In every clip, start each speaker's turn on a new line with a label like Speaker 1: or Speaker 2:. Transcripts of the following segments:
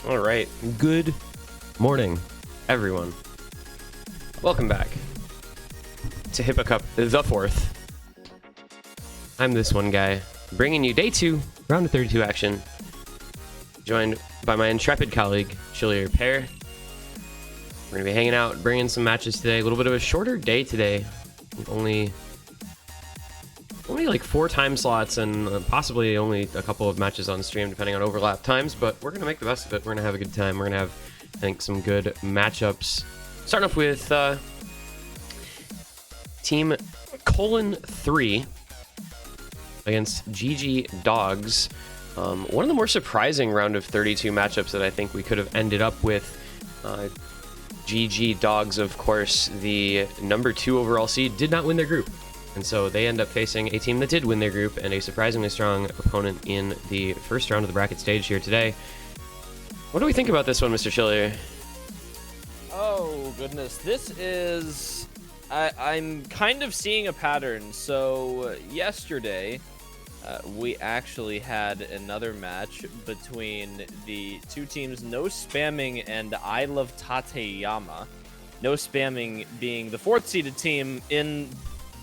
Speaker 1: All right. Good morning, everyone. Welcome back to Hippo Cup, the fourth. I'm this one guy, bringing you day 2, round of 32 action, joined by my intrepid colleague, Chilier Pear. We're going to be hanging out, bringing some matches today. A little bit of a shorter day today. Only like 4 time slots and possibly only a couple of matches on stream depending on overlap times, but we're going to make the best of it. We're going to have a good time. We're going to have, I think, some good matchups. Starting off with Team Colon 3 against GG Dogs. One of the more surprising round of 32 matchups that I think we could have ended up with. GG Dogs, of course, the number 2 overall seed, did not win their group. And so they end up facing a team that did win their group and a surprisingly strong opponent in the first round of the bracket stage here today. What do we think about this one, Mr. Chilier?
Speaker 2: Oh, goodness. This is... I'm kind of seeing a pattern. So, yesterday, we actually had another match between the two teams, No Spamming and I Love Tateyama. No Spamming being the 4th seeded team in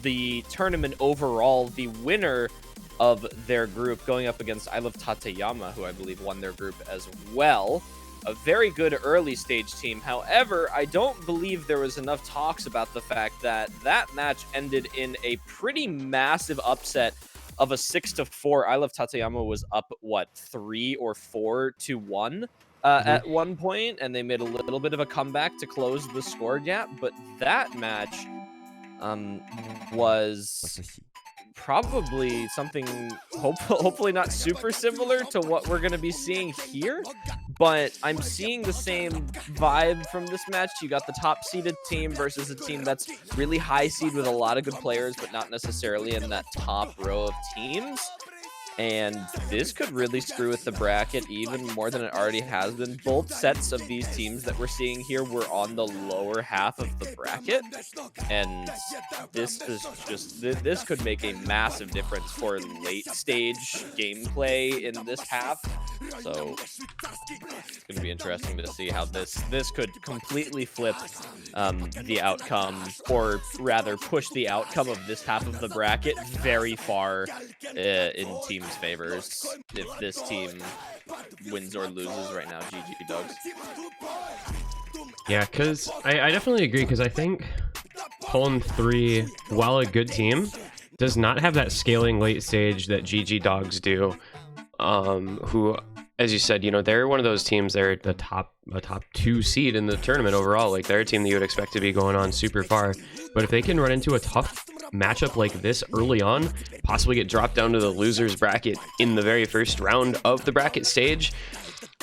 Speaker 2: the tournament overall, the winner of their group, going up against I Love Tateyama, who I believe won their group as well. A very good early stage team. However, I don't believe there was enough talks about the fact that that match ended in a pretty massive upset of a 6-4. I Love Tateyama was up, what, 3 or 4-1 at one point, and they made a little bit of a comeback to close the score gap. But that match was probably something hopefully not super similar to what we're going to be seeing here, but I'm seeing the same vibe from this match. You got the top seeded team versus a team that's really high seed with a lot of good players, but not necessarily in that top row of teams. And this could really screw with the bracket even more than it already has been. Both sets of these teams that we're seeing here were on the lower half of the bracket. And this is just, this could make a massive difference for late stage gameplay in this half. So it's going to be interesting to see how this could completely flip the outcome, or rather push the outcome of this half of the bracket very far in teams' favors if this team wins or loses right now. GG Dogs.
Speaker 1: Yeah, because I definitely agree, because I think Colon 3, while a good team, does not have that scaling late stage that GG Dogs do, who, as you said, you know, they're one of those teams, they're a top 2 seed in the tournament overall. Like, they're a team that you would expect to be going on super far. But if they can run into a tough matchup like this early on, possibly get dropped down to the losers bracket in the very first round of the bracket stage,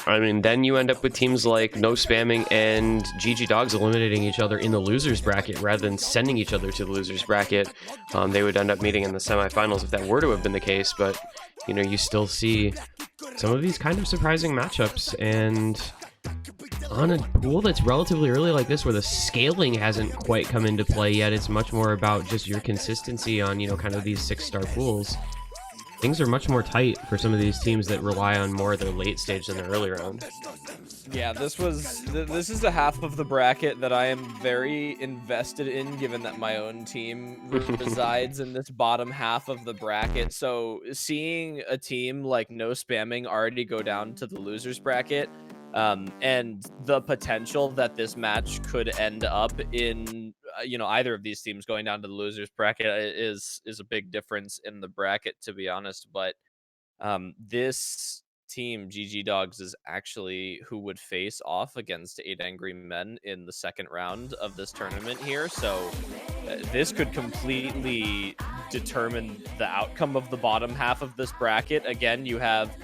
Speaker 1: I mean, then you end up with teams like No Spamming and GG Dogs eliminating each other in the losers bracket rather than sending each other to the losers bracket. They would end up meeting in the semifinals if that were to have been the case. But, you know, you still see some of these kind of surprising matchups, and on a pool that's relatively early like this, where the scaling hasn't quite come into play yet, it's much more about just your consistency on, you know, kind of these 6-star pools. Things are much more tight for some of these teams that rely on more of their late stage than their early round.
Speaker 2: Yeah, this is a half of the bracket that I am very invested in, given that my own team resides in this bottom half of the bracket. So seeing a team like No Spamming already go down to the losers bracket, and the potential that this match could end up in, you know, either of these teams going down to the losers bracket is a big difference in the bracket, to be honest. But this team, GG Dogs, is actually who would face off against 8 Angry Men in the second round of this tournament here. So this could completely determine the outcome of the bottom half of this bracket. Again, you have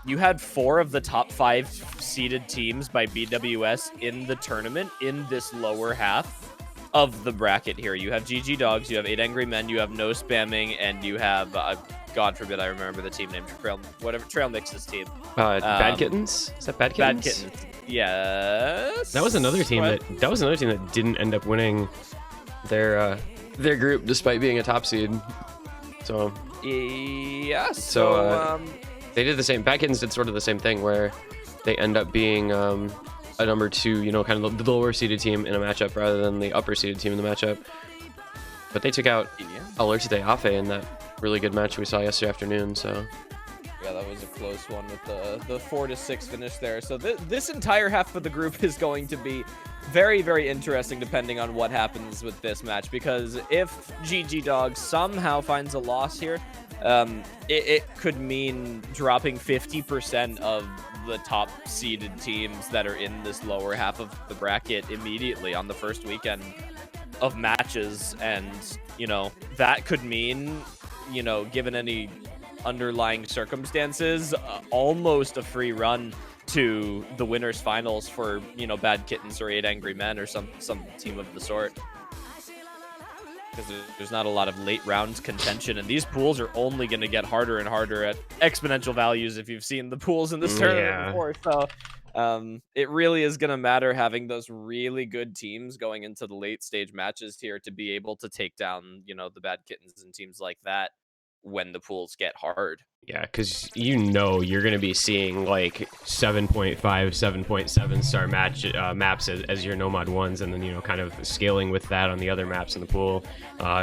Speaker 2: you had 4 of the top 5 seeded teams by BWS in the tournament in this lower half of the bracket here. You have GG Dogs, you have 8 Angry Men, you have No Spamming, and you have God forbid I remember the team name, Trail Mix's team.
Speaker 1: Bad Kittens? Is that Bad Kittens?
Speaker 2: Bad Kittens. Yes.
Speaker 1: That was another team that didn't end up winning their group despite being a top seed. So
Speaker 2: yes.
Speaker 1: So they did the same. Bad Kittens did sort of the same thing where they end up being a number 2, you know, kind of the lower seeded team in a matchup rather than the upper seeded team in the matchup. But they took out Alerta de Afe in that really good match we saw yesterday afternoon, so...
Speaker 2: Yeah, that was a close one with the 4-6 finish there. So this entire half of the group is going to be very, very interesting depending on what happens with this match. Because if GG Dogs somehow finds a loss here, it could mean dropping 50% of the top seeded teams that are in this lower half of the bracket immediately on the first weekend of matches. And, you know, that could mean, you know, given any underlying circumstances, almost a free run to the winners finals for, you know, Bad Kittens or 8 Angry Men or some team of the sort, because there's not a lot of late round contention, and these pools are only going to get harder and harder at exponential values if you've seen the pools in this tournament before. So it really is going to matter having those really good teams going into the late stage matches here to be able to take down, you know, the Bad Kittens and teams like that when the pools get hard.
Speaker 1: Yeah, because you know you're going to be seeing like 7.5, 7.7 star maps as your Nomad 1s, and then, you know, kind of scaling with that on the other maps in the pool,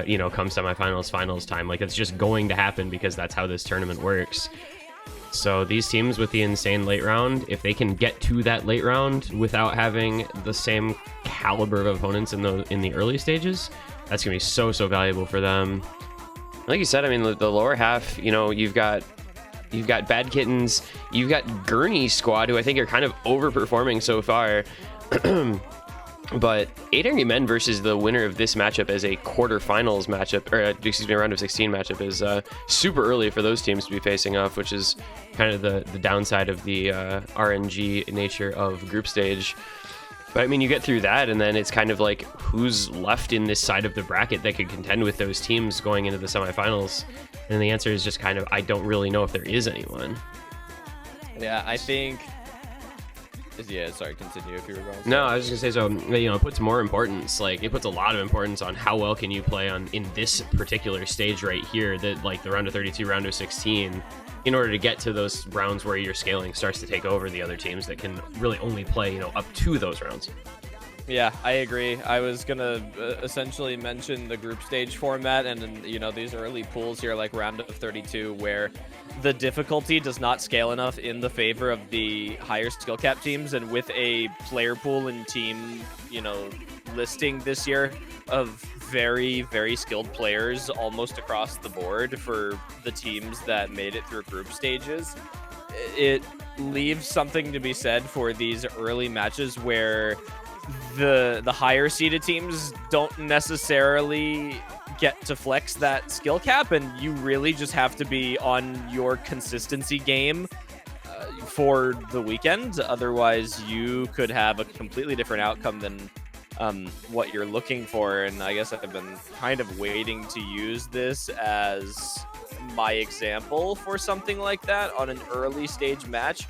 Speaker 1: you know, come semifinals, finals time. Like, it's just going to happen because that's how this tournament works. So these teams with the insane late round, if they can get to that late round without having the same caliber of opponents in the early stages, that's going to be so valuable for them. Like you said, I mean, the lower half, you know, you've got Bad Kittens, you've got Gurney squad, who I think are kind of overperforming so far. But 8 Angry Men versus the winner of this matchup as a quarterfinals matchup, or excuse me, a round of 16 matchup, is super early for those teams to be facing off, which is kind of the downside of the RNG nature of group stage. But I mean, you get through that, and then it's kind of like who's left in this side of the bracket that could contend with those teams going into the semifinals. And the answer is just kind of, I don't really know if there is anyone.
Speaker 2: Yeah, I think... Yeah, sorry, continue if you were going.
Speaker 1: No, I was just gonna say, so, you know, it puts more importance, like, it puts a lot of importance on how well can you play in this particular stage right here, that, like, the round of 32, round of 16, in order to get to those rounds where your scaling starts to take over the other teams that can really only play, you know, up to those rounds.
Speaker 2: Yeah, I agree. I was gonna essentially mention the group stage format and, you know, these early pools here, like round of 32, where the difficulty does not scale enough in the favor of the higher skill cap teams, and with a player pool and team, you know, listing this year of very, very skilled players almost across the board for the teams that made it through group stages, it leaves something to be said for these early matches where the higher seeded teams don't necessarily get to flex that skill cap, and you really just have to be on your consistency game for the weekend. Otherwise, you could have a completely different outcome than what you're looking for. And I guess I've been kind of waiting to use this as my example for something like that on an early stage match.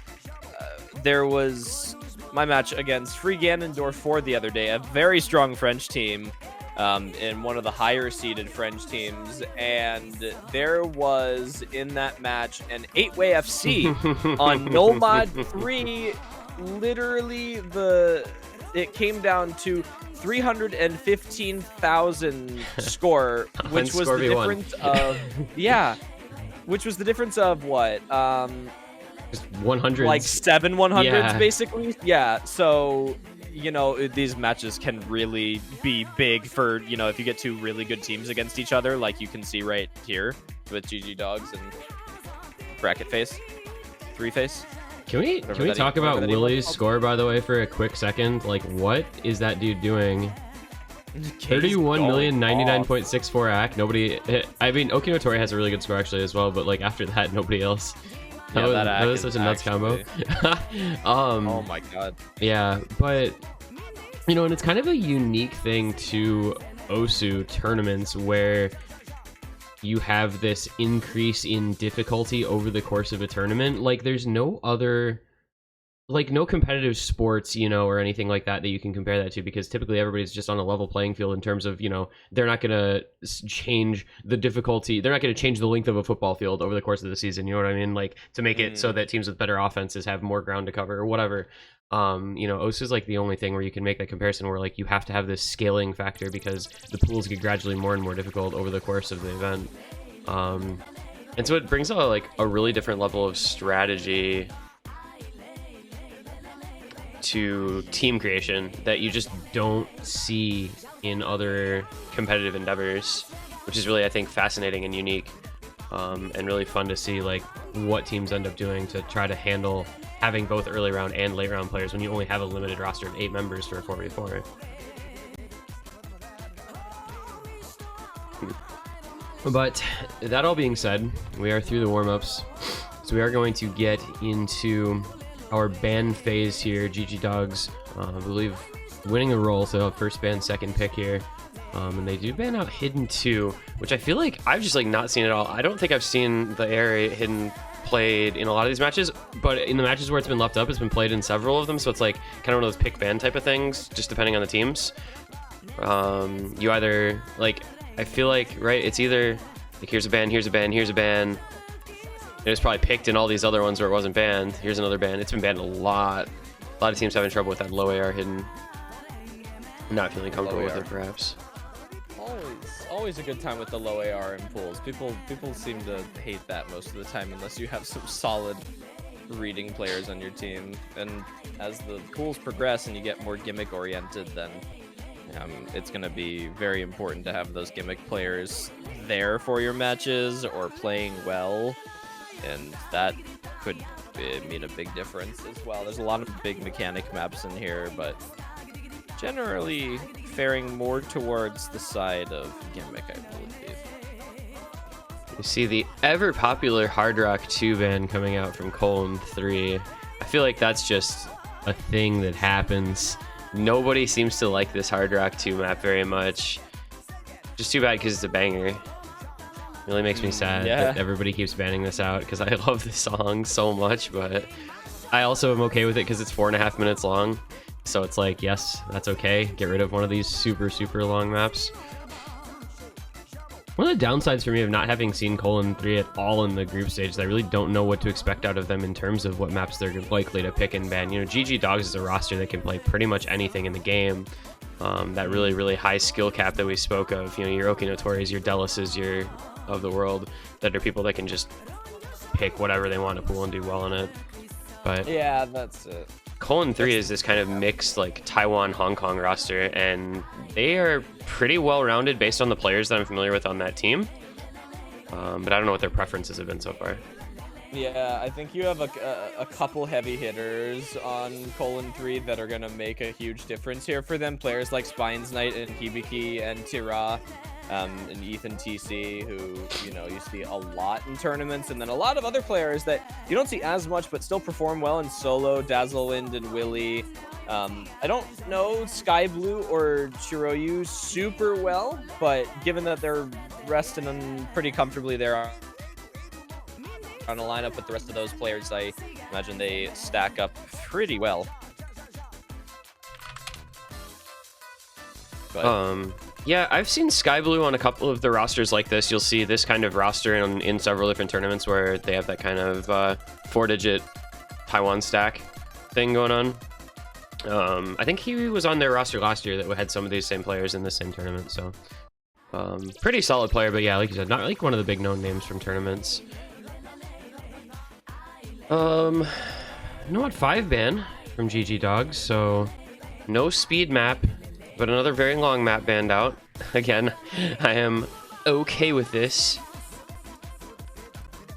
Speaker 2: There was my match against Free Ganondorf 4 the other day, a very strong French team, in one of the higher seeded French teams, and there was in that match an 8-way FC on Nomad 3. Literally, it came down to 315,000 score, which was the difference of which was the difference of what?
Speaker 1: Just 100,
Speaker 2: like 7 100s, basically. Yeah, so, you know, these matches can really be big for, you know, if you get two really good teams against each other, like you can see right here with GG Dogs and Bracket Face, 3-Face.
Speaker 1: Can we talk about Willie's score, by the way, for a quick second? Like, what is that dude doing? 31,099,064 AC. Nobody hit. I mean, Okinotori has a really good score actually as well, but like after that, nobody else. That was such a nuts combo.
Speaker 2: Oh my god.
Speaker 1: Yeah, but you know, and it's kind of a unique thing to OSU tournaments where you have this increase in difficulty over the course of a tournament. Like, there's no other like no competitive sports, you know, or anything like that that you can compare that to, because typically everybody's just on a level playing field in terms of, you know, they're not going to change the difficulty. They're not going to change the length of a football field over the course of the season. You know what I mean? Like to make it so that teams with better offenses have more ground to cover or whatever. You know, OS is like the only thing where you can make that comparison where like you have to have this scaling factor because the pools get gradually more and more difficult over the course of the event. And so it brings out like a really different level of strategy to team creation that you just don't see in other competitive endeavors, which is really, I think, fascinating and unique, and really fun to see like what teams end up doing to try to handle having both early round and late round players when you only have a limited roster of 8 members for a 4v4. But that all being said, we are through the warm-ups, so we are going to get into our ban phase here. GG Dogs, I believe, winning the roll, so first ban, second pick here. And they do ban out Hidden 2, which I feel like I've just like not seen at all. I don't think I've seen the area Hidden played in a lot of these matches, but in the matches where it's been left up, it's been played in several of them, so it's like kind of one of those pick ban type of things, just depending on the teams. You either, like, I feel like, right, it's either like here's a ban, here's a ban, here's a ban. It was probably picked in all these other ones where it wasn't banned. Here's another ban. It's been banned a lot. A lot of teams having trouble with that low AR Hidden. Not feeling comfortable with it, perhaps.
Speaker 2: Always a good time with the low AR in pools. People seem to hate that most of the time unless you have some solid reading players on your team. And as the pools progress and you get more gimmick oriented, then it's going to be very important to have those gimmick players there for your matches or playing well, and that could mean a big difference as well. There's a lot of big mechanic maps in here, but generally faring more towards the side of gimmick, I believe.
Speaker 1: You see the ever popular Hard Rock 2 ban coming out from Colon 3. I feel like that's just a thing that happens. Nobody seems to like this Hard Rock 2 map very much. Just too bad because it's a banger. It really makes me sad that everybody keeps banning this out because I love this song so much, but I also am okay with it because it's 4.5 minutes long. So it's like, yes, that's okay. Get rid of one of these super, super long maps. One of the downsides for me of not having seen Colon 3 at all in the group stage is I really don't know what to expect out of them in terms of what maps they're likely to pick and ban. You know, GG Dogs is a roster that can play pretty much anything in the game. That really, really high skill cap that we spoke of, you know, your Okinotoris, your Delices, your of the world, that are people that can just pick whatever they want to pool and do well in it. But
Speaker 2: yeah, that's it.
Speaker 1: Colon 3 is this kind of mixed like Taiwan, Hong Kong roster, and they are pretty well rounded based on the players that I'm familiar with on that team. But I don't know what their preferences have been so far.
Speaker 2: Yeah, I think you have a couple heavy hitters on Colon 3 that are going to make a huge difference here for them. Players like Spines Knight and Hibiki and Tira, and Ethan TC, who, you know, you see a lot in tournaments, and then a lot of other players that you don't see as much but still perform well in solo, Dazzlewind and Willie. I don't know Sky Blue or Chiroyu super well, but given that they're resting pretty comfortably there on a lineup with the rest of those players, I imagine they stack up pretty well.
Speaker 1: Yeah, I've seen Sky Blue on a couple of the rosters like this. You'll see this kind of roster in several different tournaments where they have that kind of 4-digit Taiwan stack thing going on. I think he was on their roster last year that had some of these same players in the same tournament, so pretty solid player, but yeah, like you said, not like one of the big known names from tournaments. Nomad 5 ban from GG Dogs, so no speed map, but another very long map banned out. Again, I am okay with this.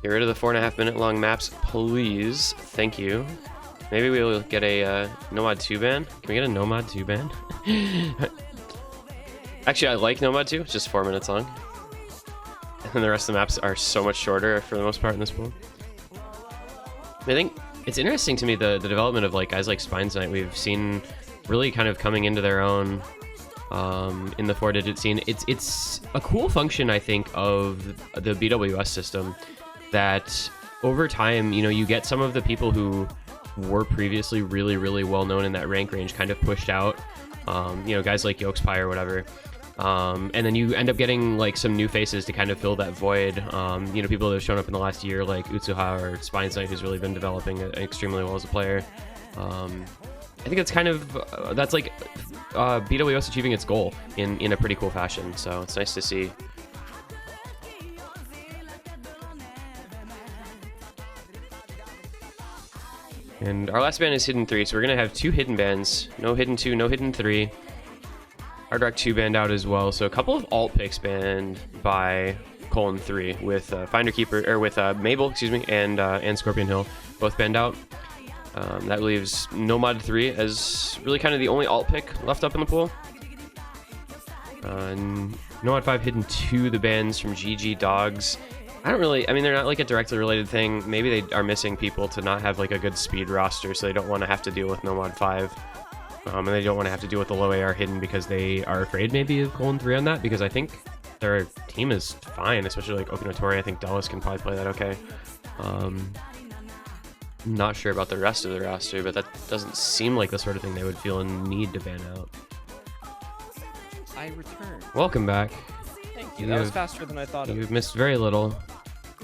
Speaker 1: Get rid of the 4.5 minute long maps, please. Thank you. Maybe we'll get a Nomad 2 ban. Can we get a Nomad 2 ban? Actually, I like Nomad 2. It's just 4 minutes long. And the rest of the maps are so much shorter for the most part in this pool. I think it's interesting to me the development of like guys like Spines Knight. We've seen really kind of coming into their own in the 4-digit scene. It's a cool function, I think, of the BWS system that over time, you know, you get some of the people who were previously really well known in that rank range kind of pushed out. You know, guys like Yokespie or whatever. And then you end up getting like some new faces to kind of fill that void. You know, people that have shown up in the last year like Utsuha or Spines Knight, who's really been developing extremely well as a player. I think it's kind of that's like BWS achieving its goal in a pretty cool fashion. So it's nice to see. And our last ban is Hidden 3, so we're going to have 2 hidden bans. No Hidden 2, no Hidden 3. Hard Rock 2 banned out as well. So a couple of alt picks banned by Colon 3 with Finder Keeper, or with Mabel, excuse me, and Scorpion Hill both banned out. That leaves Nomad 3 as really kind of the only alt pick left up in the pool. Nomad 5 Hidden 2, the bans from GG Dogs. I mean, they're not like a directly related thing. Maybe they are missing people to not have like a good speed roster, so they don't want to have to deal with Nomad 5. And they don't want to have to deal with the low AR Hidden because they are afraid maybe of Colon 3 on that, because I think their team is fine, especially like Okinotori. I think Dallas can probably play that okay. Not sure about the rest of the roster, but that doesn't seem like the sort of thing they would feel a need to ban out.
Speaker 2: I return.
Speaker 1: Welcome back.
Speaker 2: Thank you. That was faster than I thought.
Speaker 1: You've missed very little.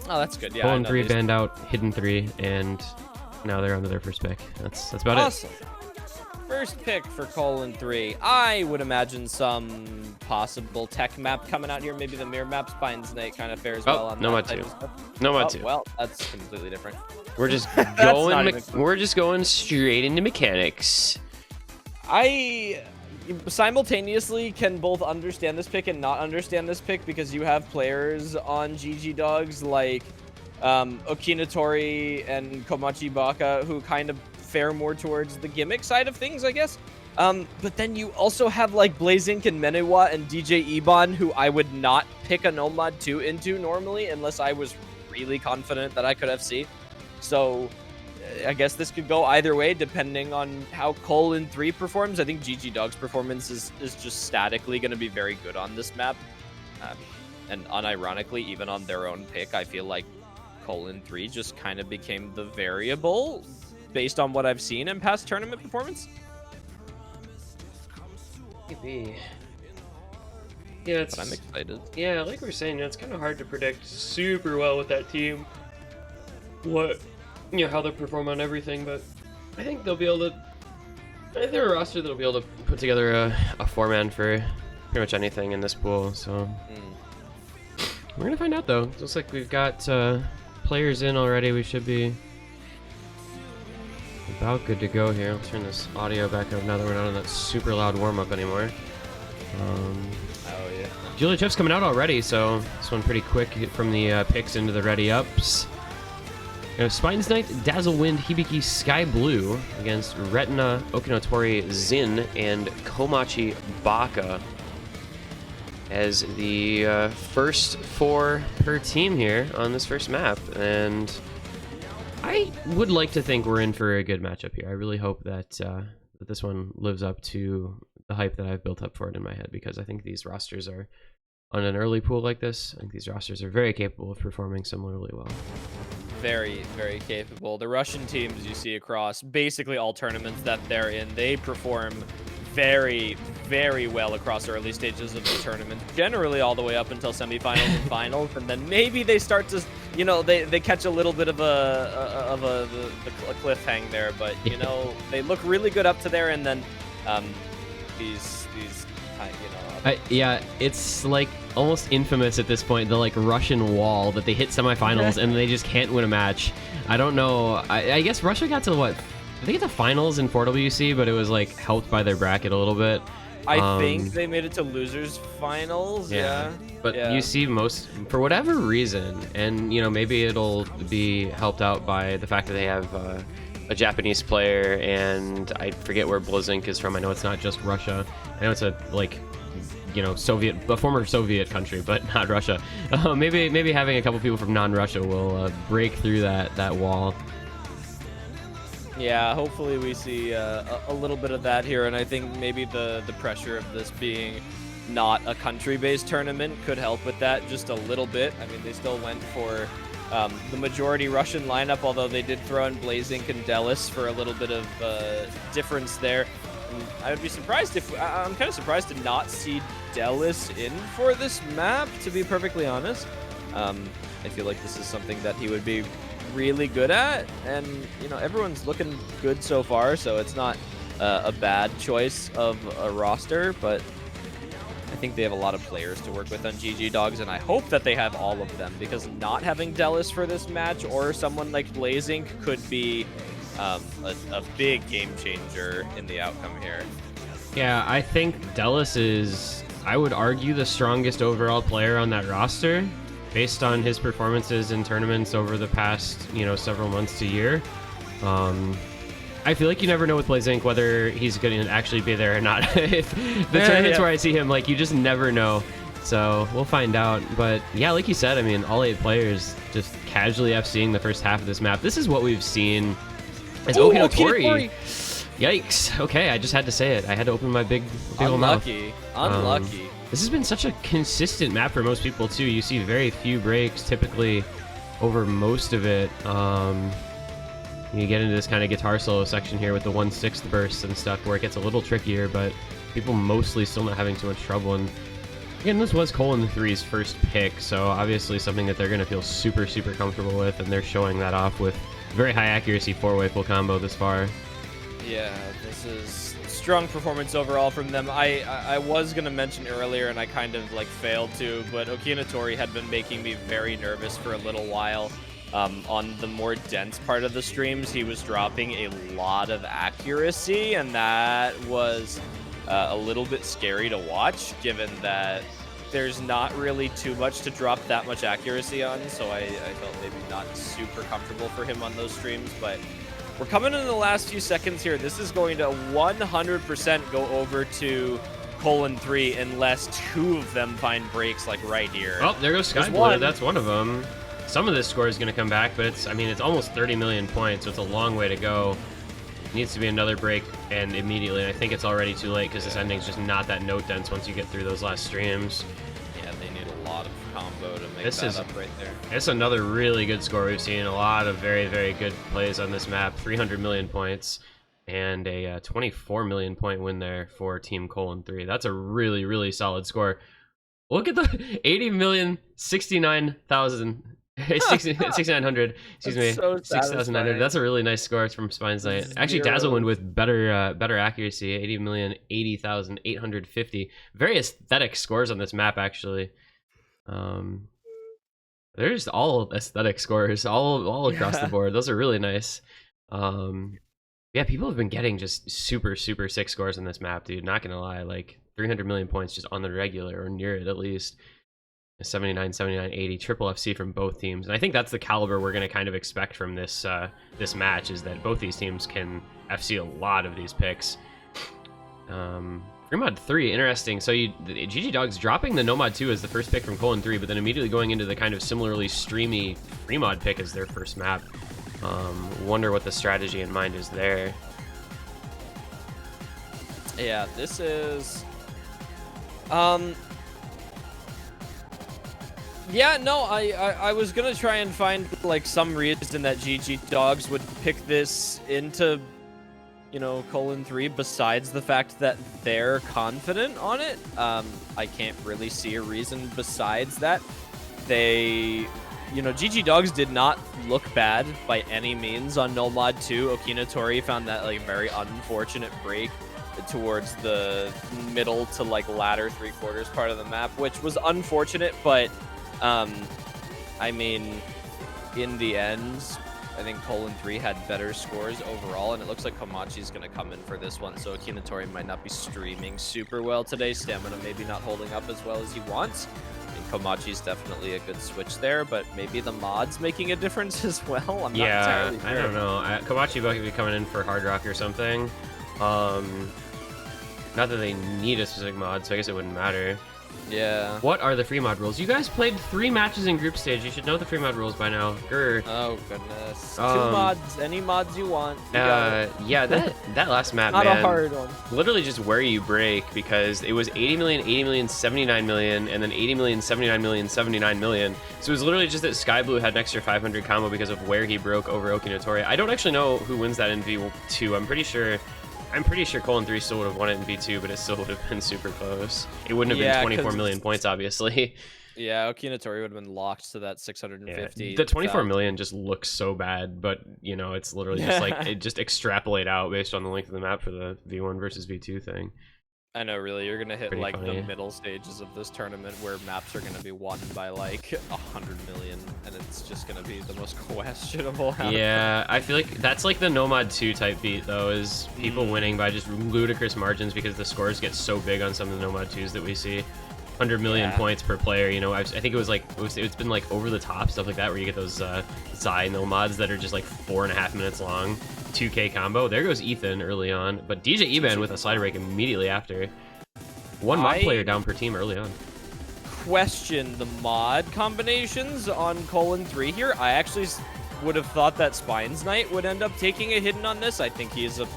Speaker 2: Oh, that's good. Yeah.
Speaker 1: Colon 3 banned out, Hidden 3, and now they're on to their first pick. That's about
Speaker 2: awesome. First pick for Colon 3. I would imagine some possible tech map coming out here. Maybe the mirror map. Spines Knight kind of fares well on
Speaker 1: Nomad
Speaker 2: that.
Speaker 1: 2. Nomad 2.
Speaker 2: Well, that's completely different.
Speaker 1: We're just going. We're just going straight into mechanics.
Speaker 2: I simultaneously can both understand this pick and not understand this pick, because you have players on GG Dogs like Okinotori and Komachi Baka who kind of fare more towards the gimmick side of things, I guess. But then you also have like Blazink and Menewa and DJ Ebon, who I would not pick a Nomad 2 into normally unless I was really confident that I could FC. So I guess this could go either way depending on how Colon 3 performs. I think GG Dog's performance is just statically going to be very good on this map. And unironically, even on their own pick, I feel like Colon 3 just kind of became the variable based on what I've seen in past tournament performance.
Speaker 1: Maybe. Yeah,
Speaker 2: but I'm excited.
Speaker 1: Yeah, like we were saying, it's kind of hard to predict super well with that team how they'll perform on everything, but I think they'll be able to. I think they're a roster that'll be able to put together a 4-man for pretty much anything in this pool. So we're gonna find out though. It looks like we've got players in already. We should be about good to go here. I'll turn this audio back up now that we're not on that super loud warm-up anymore.
Speaker 2: Oh yeah.
Speaker 1: Julia Chip's coming out already, so this one pretty quick from the picks into the ready-ups. Spines Knight, Dazzle Wind, Hibiki Sky Blue against Retina, Okinotori, Zin, and Komachi Baka as the first 4 per team here on this first map. And I would like to think we're in for a good matchup here. I really hope that, that this one lives up to the hype that I've built up for it in my head, because I think these rosters are, on an early pool like this, I think these rosters are very capable of performing similarly well.
Speaker 2: Very, very capable. The Russian teams you see across basically all tournaments that they're in, they perform very, very well across early stages of the tournament, generally all the way up until semifinals and finals, and then maybe they start to, they catch a little bit of a cliffhang there, but they look really good up to there, and then these
Speaker 1: yeah, it's like almost infamous at this point, the like Russian wall that they hit semifinals and they just can't win a match. I don't know. I guess Russia got to what? I think it's the finals in 4WC, but it was like helped by their bracket a little bit.
Speaker 2: I think they made it to losers finals. Yeah.
Speaker 1: But you see most, for whatever reason, and maybe it'll be helped out by the fact that they have a Japanese player, and I forget where Blazink is from. I know it's not just Russia. I know it's a a former Soviet country, but not Russia. Maybe having a couple people from non-Russia will break through that wall.
Speaker 2: Yeah, hopefully we see a little bit of that here, and I think maybe the pressure of this being not a country-based tournament could help with that just a little bit. I mean, they still went for the majority Russian lineup, although they did throw in Blazink and Delis for a little bit of difference there. And I would be surprised if I'm kind of surprised to not see Delis in for this map, to be perfectly honest. I feel like this is something that he would be really good at, and you know, everyone's looking good so far, so it's not a bad choice of a roster, but I think they have a lot of players to work with on GG Dogs, and I hope that they have all of them, because not having Delis for this match or someone like Blazink could be a big game changer in the outcome here.
Speaker 1: Yeah, I think Delis is, I would argue, the strongest overall player on that roster, based on his performances in tournaments over the past, you know, several months to year. I feel like you never know with Blazink whether he's going to actually be there or not. If the tournaments where I see him, like, you just never know. So we'll find out. But yeah, like you said, I mean, all 8 players just casually FCing the first half of this map. This is what we've seen as Okinotori. Yikes. Okay, I just had to say it. I had to open my big old mouth.
Speaker 2: Unlucky.
Speaker 1: This has been such a consistent map for most people too. You see very few breaks typically over most of it. You get into this kind of guitar solo section here with the 1/6 bursts and stuff where it gets a little trickier, but people mostly still not having too much trouble. And again, this was Colon3's first pick, so obviously something that they're going to feel super, super comfortable with, and they're showing that off with very high accuracy 4-way full combo this far.
Speaker 2: Yeah, this is strong performance overall from them. I was going to mention earlier, and I kind of like failed to, but Okinotori had been making me very nervous for a little while. On the more dense part of the streams, he was dropping a lot of accuracy, and that was a little bit scary to watch, given that there's not really too much to drop that much accuracy on, so I felt maybe not super comfortable for him on those streams, but we're coming in the last few seconds here. This is going to 100% go over to Colon3 unless 2 of them find breaks like right here.
Speaker 1: Oh, there goes Skyblue. That's one of them. Some of this score is going to come back, but it's, I mean, it's almost 30 million points, so it's a long way to go. It needs to be another break, and immediately. And I think it's already too late because this ending's just not that note dense once you get through those last streams.
Speaker 2: Yeah, they need a lot of combo to make that up right there.
Speaker 1: It's another really good score we've seen. A lot of very, very good plays on this map. 300 million points and a 24 million point win there for Team Colon3. That's a really, really solid score. Look at the 80 million, 69,000. 6,900, excuse me,
Speaker 2: so
Speaker 1: 6,900. That's a really nice score from Spine's Night. Actually, Dazzlewind with better accuracy, 80 million, 80,850. Very aesthetic scores on this map, actually. There's all aesthetic scores all across the board. Those are really nice. Yeah, people have been getting just super, super sick scores on this map, dude. Not gonna lie, like 300 million points just on the regular or near it at least. 79, 79, 80, triple FC from both teams, and I think that's the caliber we're going to kind of expect from this this match, is that both these teams can FC a lot of these picks. Fremod 3, interesting. So GG Dogs dropping the Nomad 2 as the first pick from Colon3, but then immediately going into the kind of similarly streamy Fremod pick as their first map. Wonder what the strategy in mind is there.
Speaker 2: Yeah, this is... Yeah, no, I was gonna try and find like some reason that GG Dogs would pick this into, you know, Colon3 besides the fact that they're confident on it. I can't really see a reason besides that. They, you know, GG Dogs did not look bad by any means on Nomad 2. Okinotori found that like very unfortunate break towards the middle to like latter 3/4 part of the map, which was unfortunate, but I mean, in the end, I think Colon3 had better scores overall, and it looks like Komachi's going to come in for this one, so Okinotori might not be streaming super well today. Stamina maybe not holding up as well as he wants. I mean, Komachi's definitely a good switch there, but maybe the mod's making a difference as well. I'm not entirely sure.
Speaker 1: I don't know. Komachi might be coming in for Hard Rock or something. Not that they need a specific mod, so I guess it wouldn't matter.
Speaker 2: Yeah.
Speaker 1: What are the free mod rules? You guys played 3 matches in group stage. You should know the free mod rules by now. Grr.
Speaker 2: Oh goodness. 2 mods, any mods you want. You got it.
Speaker 1: Yeah, that last map,
Speaker 2: Not
Speaker 1: man.
Speaker 2: a hard one.
Speaker 1: Literally just where you break, because it was 80 million, 80 million, 79 million, and then 80 million, 79 million, 79 million. So it was literally just that Sky Blue had an extra 500 combo because of where he broke over Okinotori. I don't actually know who wins that in V2. I'm pretty sure Colin 3 still would have won it in V2, but it still would have been super close. It wouldn't have been 24 million points, obviously.
Speaker 2: Yeah, Okinotori would have been locked to that 650.
Speaker 1: Yeah, the 24 million just looks so bad, but you know, it's literally just like it just extrapolate out based on the length of the map for the V1 versus V2 thing.
Speaker 2: I know, really, you're gonna hit
Speaker 1: Pretty
Speaker 2: like
Speaker 1: funny.
Speaker 2: the middle stages of this tournament where maps are gonna be won by like 100 million, and it's just gonna be the most questionable.
Speaker 1: Yeah, I feel like that's like the Nomad 2 type beat though, is people winning by just ludicrous margins because the scores get so big on some of the Nomad 2s that we see. 100 million points per player, you know. I think it was like it's been like over the top stuff like that where you get those Zai Nomads that are just like 4.5 minutes long, 2K combo. There goes Ethan early on, but DJ Eban with a slider break immediately after. One mod player down per team early on.
Speaker 2: Question the mod combinations on Colon 3 here. I actually would have thought that Spines Knight would end up taking a hidden on this. I think he's a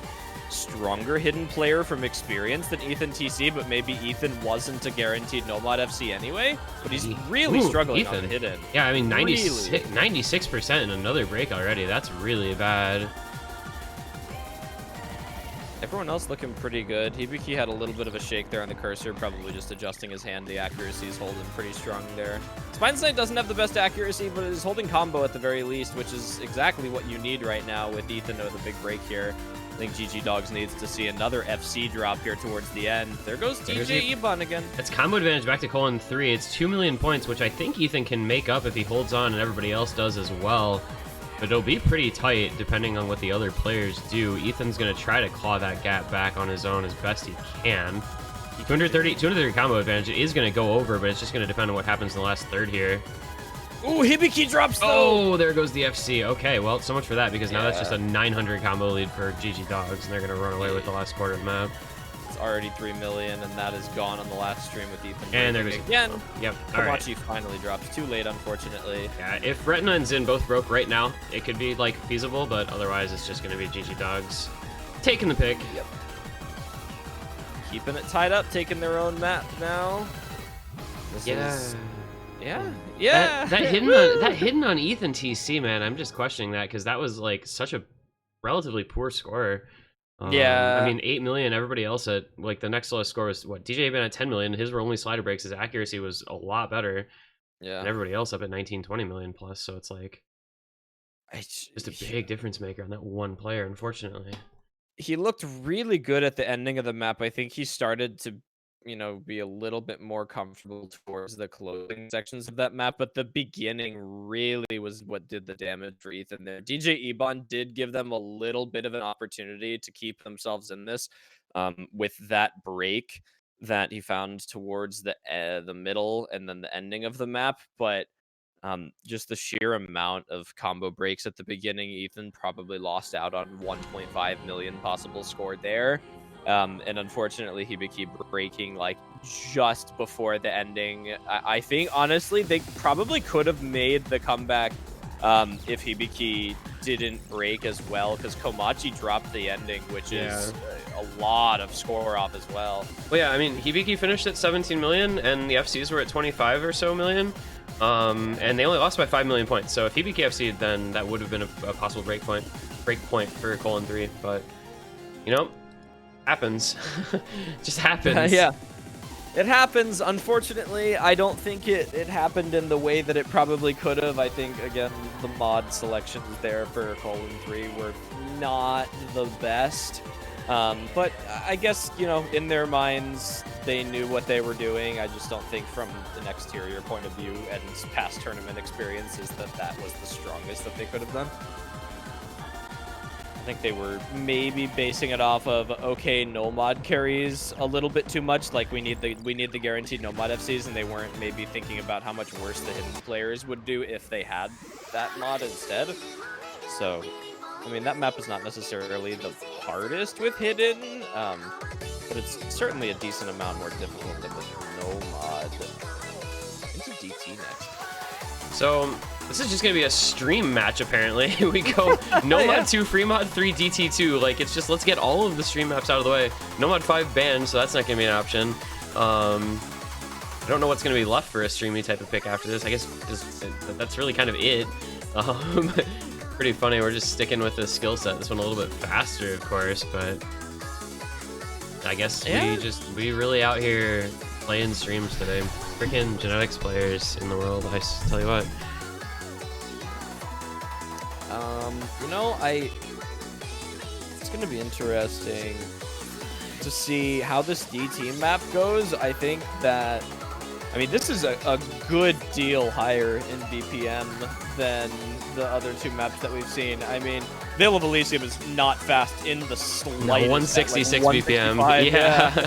Speaker 2: stronger hidden player from experience than Ethan TC, but maybe Ethan wasn't a guaranteed Nomad FC anyway. But he's really struggling on hidden.
Speaker 1: Yeah, I mean 96% in another break already. That's really bad.
Speaker 2: Everyone else looking pretty good. Hibiki had a little bit of a shake there on the cursor, probably just adjusting his hand. The accuracy is holding pretty strong there. Spines Knight doesn't have the best accuracy, but is holding combo at the very least, which is exactly what you need right now with Ethan with a big break here. I think GG Dogs needs to see another FC drop here towards the end. There goes DJ Eban again.
Speaker 1: It's combo advantage back to Colin 3. It's 2 million points, which I think Ethan can make up if he holds on and everybody else does as well. But it'll be pretty tight depending on what the other players do. Ethan's going to try to claw that gap back on his own as best he can. 230 combo advantage is going to go over, but it's just going to depend on what happens in the last third here.
Speaker 2: Ooh, Hibiki drops though!
Speaker 1: Oh, there goes the FC. Okay, well, so much for that, because now that's just a 900 combo lead for GG Dogs, and they're going to run away with the last quarter of the map.
Speaker 2: It's already 3 million, and that is gone on the last stream with Ethan.
Speaker 1: And there goes
Speaker 2: again.
Speaker 1: Yep.
Speaker 2: Komachi finally drops. Too late, unfortunately.
Speaker 1: Yeah, if Retina and Zin both broke right now, it could be like feasible, but otherwise it's just going to be GG Dogs taking the pick.
Speaker 2: Yep. Keeping it tied up, taking their own map now. Yeah.
Speaker 1: That hidden on Ethan TC, man. I'm just questioning that because that was like such a relatively poor score.
Speaker 2: Yeah.
Speaker 1: I mean, 8 million. Everybody else at like the next lowest score was what? DJ Eban at 10 million. His were only slider breaks. His accuracy was a lot better.
Speaker 2: Yeah.
Speaker 1: And everybody else up at 19, 20 million plus. So it's like just a big difference maker on that one player, unfortunately.
Speaker 2: He looked really good at the ending of the map. I think he started to, be a little bit more comfortable towards the closing sections of that map, but the beginning really was what did the damage for Ethan there. DJ Eban did give them a little bit of an opportunity to keep themselves in this with that break that he found towards the middle and then the ending of the map, but just the sheer amount of combo breaks at the beginning, Ethan probably lost out on 1.5 million possible score there. And unfortunately, Hibiki breaking like just before the ending. I think, honestly, they probably could have made the comeback if Hibiki didn't break as well, because Komachi dropped the ending, which is a lot of score off as well.
Speaker 1: Well, yeah, I mean, Hibiki finished at 17 million, and the FCs were at 25 or so million. And they only lost by 5 million points. So if Hibiki FC'd, then that would have been a possible break point for Colin 3. But, happens. Just happens.
Speaker 2: Yeah. It happens. Unfortunately, I don't think it happened in the way that it probably could have. I think, again, the mod selections there for Colon 3 were not the best. But I guess, in their minds, they knew what they were doing. I just don't think from an exterior point of view and past tournament experiences that was the strongest that they could have done. I think they were maybe basing it off of, okay, no mod carries a little bit too much, like we need the guaranteed no mod FCs, and they weren't maybe thinking about how much worse the hidden players would do if they had that mod instead. So, I mean, that map is not necessarily the hardest with hidden, but it's certainly a decent amount more difficult than with no mod. Into DT next.
Speaker 1: So this is just gonna be a stream match apparently. We go no mod 2, free mod 3, DT2. Like it's just let's get all of the stream maps out of the way. No mod 5 banned, so that's not gonna be an option. I don't know what's gonna be left for a streamy type of pick after this. I guess that's really kind of it. Pretty funny. We're just sticking with the skill set. This one a little bit faster, of course, but I guess we really out here playing streams today. Freaking genetics players in the world. I tell you what.
Speaker 2: You know, it's gonna be interesting to see how this DT map goes. I think that, I mean, this is a good deal higher in BPM than the other two maps that we've seen. I mean, Veil of Elysium is not fast in the slightest.
Speaker 1: No, 166 BPM. Yeah.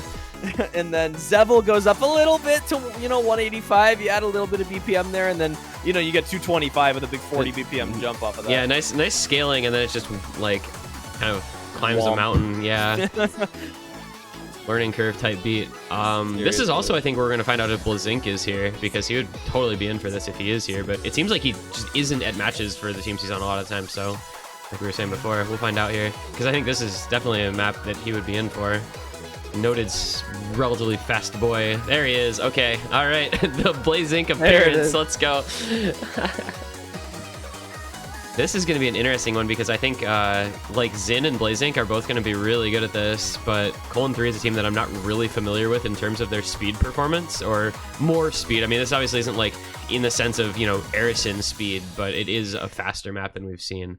Speaker 2: And then Zevel goes up a little bit to, 185. You add a little bit of BPM there, and then, you get 225 with a big 40 BPM jump off of that.
Speaker 1: Yeah, nice scaling, and then it's just, like, kind of climbs a mountain. Yeah. Learning curve type beat. This is also, I think, we're going to find out if Blazink is here, because he would totally be in for this if he is here, but it seems like he just isn't at matches for the teams he's on a lot of times, so like we were saying before, we'll find out here, because I think this is definitely a map that he would be in for. Noted relatively fast boy. There he is. Okay. All right. The Blazink appearance. Let's go. This is going to be an interesting one because I think like Xin and Blazink are both going to be really good at this, but Colon 3 is a team that I'm not really familiar with in terms of their speed performance or more speed. I mean, this obviously isn't like in the sense of, Arison speed, but it is a faster map than we've seen.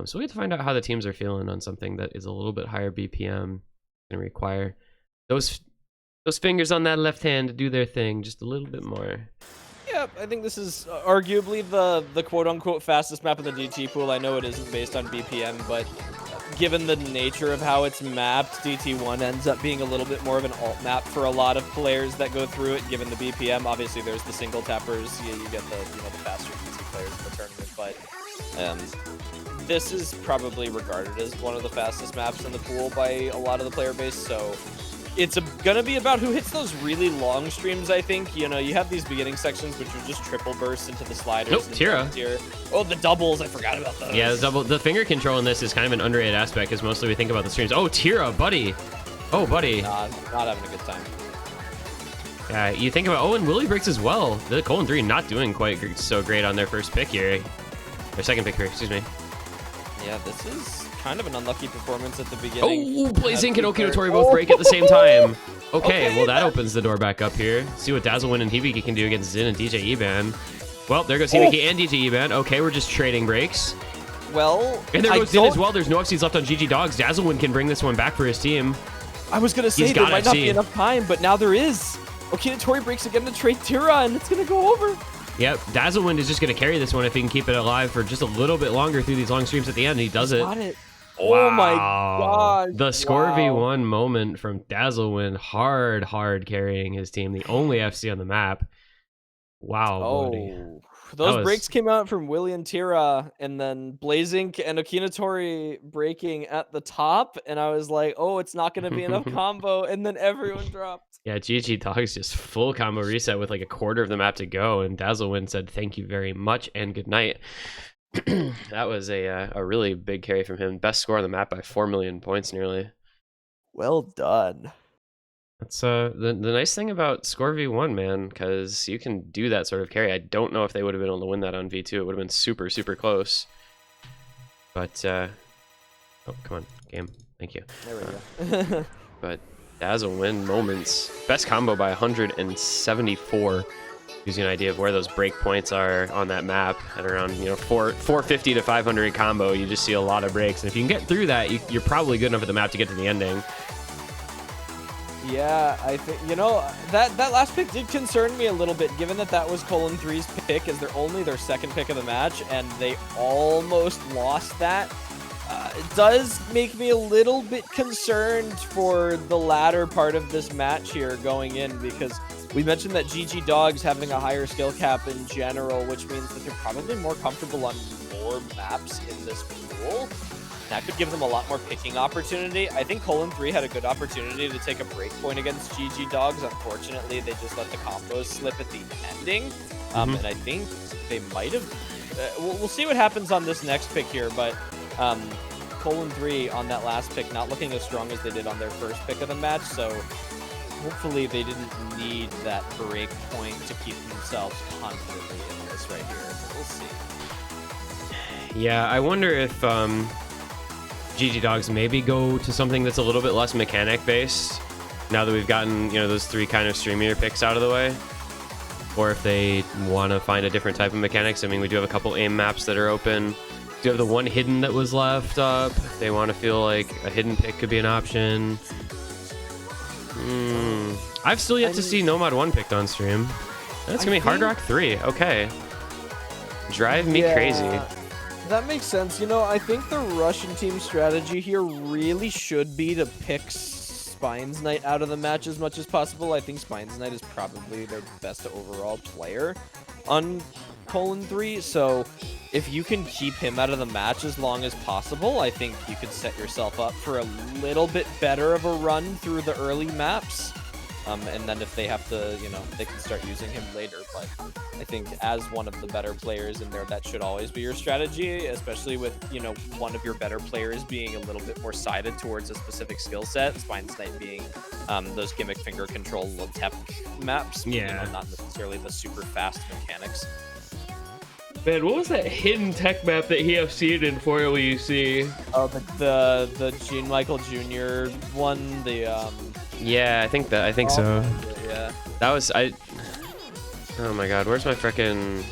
Speaker 1: So we have to find out how the teams are feeling on something that is a little bit higher BPM. Gonna require those fingers on that left hand to do their thing just a little bit more.
Speaker 2: Yeah, I think this is arguably the quote-unquote fastest map in the DT pool. I know it isn't based on BPM, but given the nature of how it's mapped, DT1 ends up being a little bit more of an alt map for a lot of players that go through it, given the BPM. Obviously, there's the single tappers. You get the the faster DT players in the tournament, but this is probably regarded as one of the fastest maps in the pool by a lot of the player base, so it's gonna be about who hits those really long streams, I think. You have these beginning sections which are just triple bursts into the sliders.
Speaker 1: Nope, Tira.
Speaker 2: Oh, the doubles, I forgot about those.
Speaker 1: Yeah, the finger control in this is kind of an underrated aspect because mostly we think about the streams. Oh, Tira, buddy. Oh, buddy.
Speaker 2: Not having a good time.
Speaker 1: Yeah, you think about, and Willy breaks as well. The Colon 3 not doing quite so great on their first pick here. Their second pick here, excuse me.
Speaker 2: Yeah, this is kind of an unlucky performance at the beginning.
Speaker 1: Oh, Blazink and Okinotori both break at the same time. Okay, well, that opens the door back up here. See what Dazzlewin and Hibiki can do against Xin and DJ Eban. Well, there goes Hibiki and DJ Eban. Okay, we're just trading breaks.
Speaker 2: Well,
Speaker 1: and there goes Xin as well. There's no FCs left on GG Dogs. Dazzlewin can bring this one back for his team.
Speaker 2: I was going to say there might not be enough time, but now there is. Okinotori breaks again to trade Tira, and it's going to go over.
Speaker 1: Yep, Dazzlewind is just going to carry this one if he can keep it alive for just a little bit longer through these long streams at the end. He does it.
Speaker 2: Got it. Oh my gosh.
Speaker 1: The score v1 moment from Dazzlewind. Hard carrying his team. The only FC on the map. Wow, buddy.
Speaker 2: Those breaks came out from Willy and Tira, and then Blazink and Okinotori breaking at the top, and I was like, oh, it's not going to be enough combo, and then everyone dropped.
Speaker 1: Yeah, GG Dogs just full combo reset with like a quarter of the map to go, and Dazzlewind said thank you very much and good night. That was a really big carry from him. Best score on the map by 4 million points nearly.
Speaker 2: Well done.
Speaker 1: That's the nice thing about Score V1, man, because you can do that sort of carry. I don't know if they would have been able to win that on V2. It would have been super close. But oh, come on, game. Thank you.
Speaker 2: There we go.
Speaker 1: But Dazzlewin moments. Best combo by 174. Gives you an idea of where those break points are on that map at around 450 to 500 combo. You just see a lot of breaks, and if you can get through that, you're probably good enough at the map to get to the ending.
Speaker 2: Yeah, I think, that last pick did concern me a little bit, given that was Colon 3's pick as their second pick of the match, and they almost lost that. It does make me a little bit concerned for the latter part of this match here going in, because we mentioned that GG Dogs having a higher skill cap in general, which means that they're probably more comfortable on more maps in this pool. That could give them a lot more picking opportunity. I think Colon 3 had a good opportunity to take a break point against GG Dogs. Unfortunately, they just let the combos slip at the ending. And I think they might have... we'll see what happens on this next pick here, but Colon 3 on that last pick not looking as strong as they did on their first pick of the match, so hopefully they didn't need that break point to keep themselves confidently in this right here. We'll see.
Speaker 1: Yeah, I wonder if GG Dogs maybe go to something that's a little bit less mechanic based now that we've gotten, you know, those 3 kind of streamier picks out of the way, or if they want to find a different type of mechanics. I mean, we do have a couple aim maps that are open. Do have the one hidden that was left up. They want to feel like a hidden pick could be an option. I've still yet to see Nomad 1 picked on stream. That's gonna be Hard Rock 3. Okay. Drive me crazy.
Speaker 2: That makes sense. You know, I think the Russian team strategy here really should be to pick Spines Knight out of the match as much as possible. I think Spines Knight is probably their best overall player on Colon 3, so if you can keep him out of the match as long as possible, I think you could set yourself up for a little bit better of a run through the early maps. And then if they have to, you know, they can start using him later. But I think as one of the better players in there, that should always be your strategy, especially with, you know, one of your better players being a little bit more sided towards a specific skill set. Spines Knight being those gimmick finger control tep maps, you know, not necessarily the super fast mechanics.
Speaker 1: Man, what was that hidden tech map that he FC'd in for LUC?
Speaker 2: Oh, the Gene Michael Jr. one, the
Speaker 1: Yeah, I think so.
Speaker 2: Yeah.
Speaker 1: That was oh my god, where's my frickin'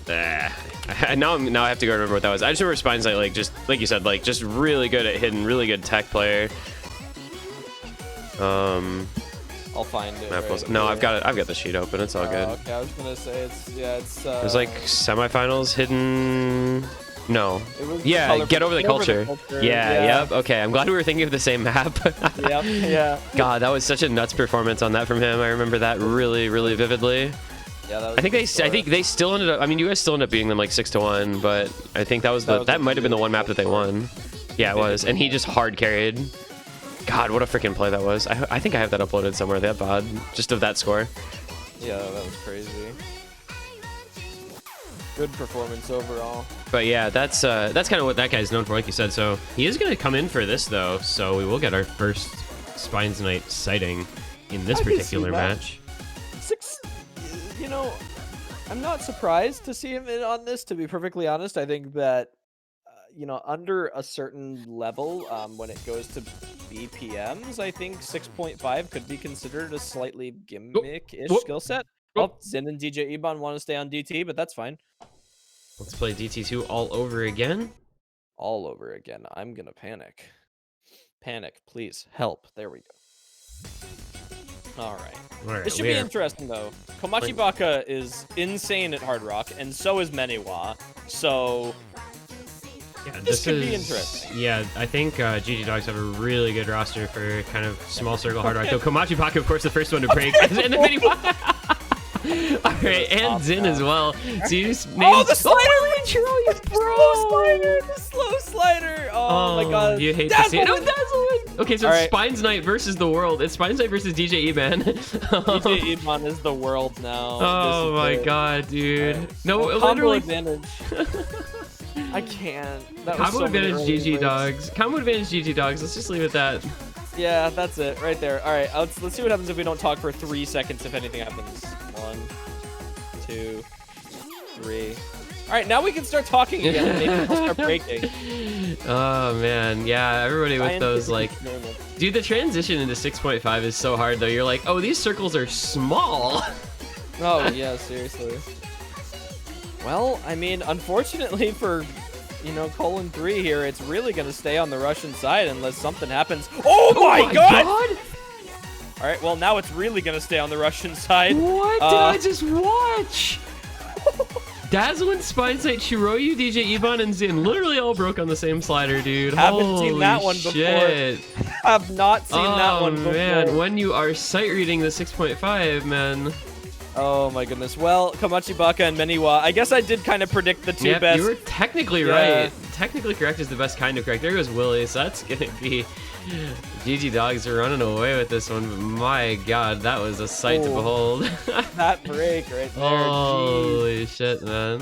Speaker 1: now I have to go remember what that was. I just remember Spines like just like you said, like just really good at hidden, really good tech player.
Speaker 2: I'll find it. Right
Speaker 1: no, I've got the sheet open. It's all good.
Speaker 2: Okay, I was gonna say it's. It
Speaker 1: was like semifinals hidden. No.
Speaker 2: Yeah,
Speaker 1: get over the culture. Yeah, yep. Okay, I'm glad we were thinking of the same map.
Speaker 2: Yep. Yeah.
Speaker 1: God, that was such a nuts performance on that from him. I remember that really, really vividly.
Speaker 2: Yeah, that was
Speaker 1: I think they still ended up. I mean, you guys still ended up beating them like 6-1, but I think that might have been the one map that they won. Yeah, it was, and he just hard carried. God, what a freaking play that was. I think I have that uploaded somewhere, that VOD, just of that score.
Speaker 2: Yeah, that was crazy. Good performance overall.
Speaker 1: But yeah, that's kind of what that guy's known for, like you said. So he is going to come in for this, though, so we will get our first Spines Knight sighting in this particular match.
Speaker 2: You know, I'm not surprised to see him in on this, to be perfectly honest. I think that, you know, under a certain level, when it goes to BPMs, I think 6.5 could be considered a slightly gimmick-ish skill set. Well, Zin and DJ Ebon want to stay on DT, but that's fine.
Speaker 1: Let's play DT2 all over again.
Speaker 2: All over again. I'm gonna panic. Panic, please. Help. There we go. All right. This should be interesting, though. Komachi Baka is insane at Hard Rock, and so is Meniwa. So... yeah, this could be interesting.
Speaker 1: Yeah, I think GG Dogs have a really good roster for kind of small circle Hard Rock. Though Komachi Baka, of course, the first one to break. And the Meniwa. All right, and Zin as well. So you just named
Speaker 2: the slider! The slow slider! Oh my god.
Speaker 1: You hate to see it. No, Dazzle! Okay, so it's Spines Knight versus the world. It's Spines Knight versus DJ Eban.
Speaker 2: DJ Eban is the world now.
Speaker 1: Oh my god, dude. Right. No,
Speaker 2: combo advantage. I can't. That was
Speaker 1: combo advantage GG Dogs. Combo advantage GG Dogs. Let's just leave it at that.
Speaker 2: Yeah, that's it right there. All right, let's see what happens if we don't talk for 3 seconds. If anything happens. 1, 2, 3. All right, now we can start talking again. And maybe we'll start breaking.
Speaker 1: Oh man, yeah. Everybody with those like, dude, the transition into 6.5 is so hard though. You're like, oh, these circles are small.
Speaker 2: Oh yeah, seriously. Well, I mean, unfortunately for, you know, Colon 3 here, it's really going to stay on the Russian side unless something happens. Oh my god! All right, well, now it's really going to stay on the Russian side.
Speaker 1: What did I just watch? Dazzle and Spines Knight, Shiroyu, DJ Ebon, and Zin literally all broke on the same slider, dude.
Speaker 2: Haven't seen that one before. Have not seen that one before.
Speaker 1: Oh man, when you are sight reading the 6.5, man.
Speaker 2: Oh my goodness. Well, Kamachibaka and Meniwa, I guess I did kind of predict the two best.
Speaker 1: You were technically right. Technically correct is the best kind of correct. There goes Willie, so that's gonna be GG Dogs are running away with this one. But my god, that was a sight to behold.
Speaker 2: That break right there.
Speaker 1: Holy shit, man.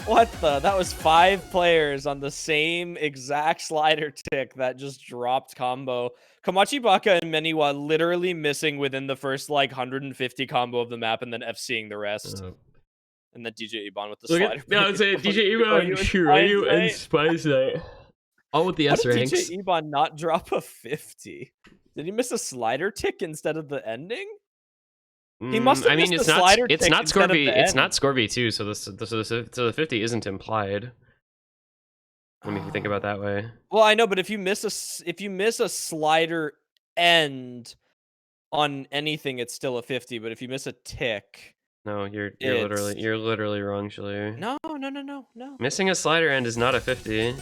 Speaker 2: What the? That was 5 players on the same exact slider tick that just dropped combo. Kamachibaka and Meniwa literally missing within the first like 150 combo of the map and then FCing the rest. And then DJ Iban with the slider.
Speaker 1: No, it's a DJ Iban, Shiryu, and Spice Knight. All with the S ranks.
Speaker 2: DJ Iban not drop a 50? Did he miss a slider tick instead of the ending? He must have missed the slider tick.
Speaker 1: It's not Scorby. It's not Scorby too. So the 50 isn't implied. When you think about that way.
Speaker 2: Well, I know, but if you miss a slider end on anything, it's still a 50. But if you miss a tick,
Speaker 1: no, you're literally wrong, Shiller.
Speaker 2: No.
Speaker 1: Missing a slider end is not a 50.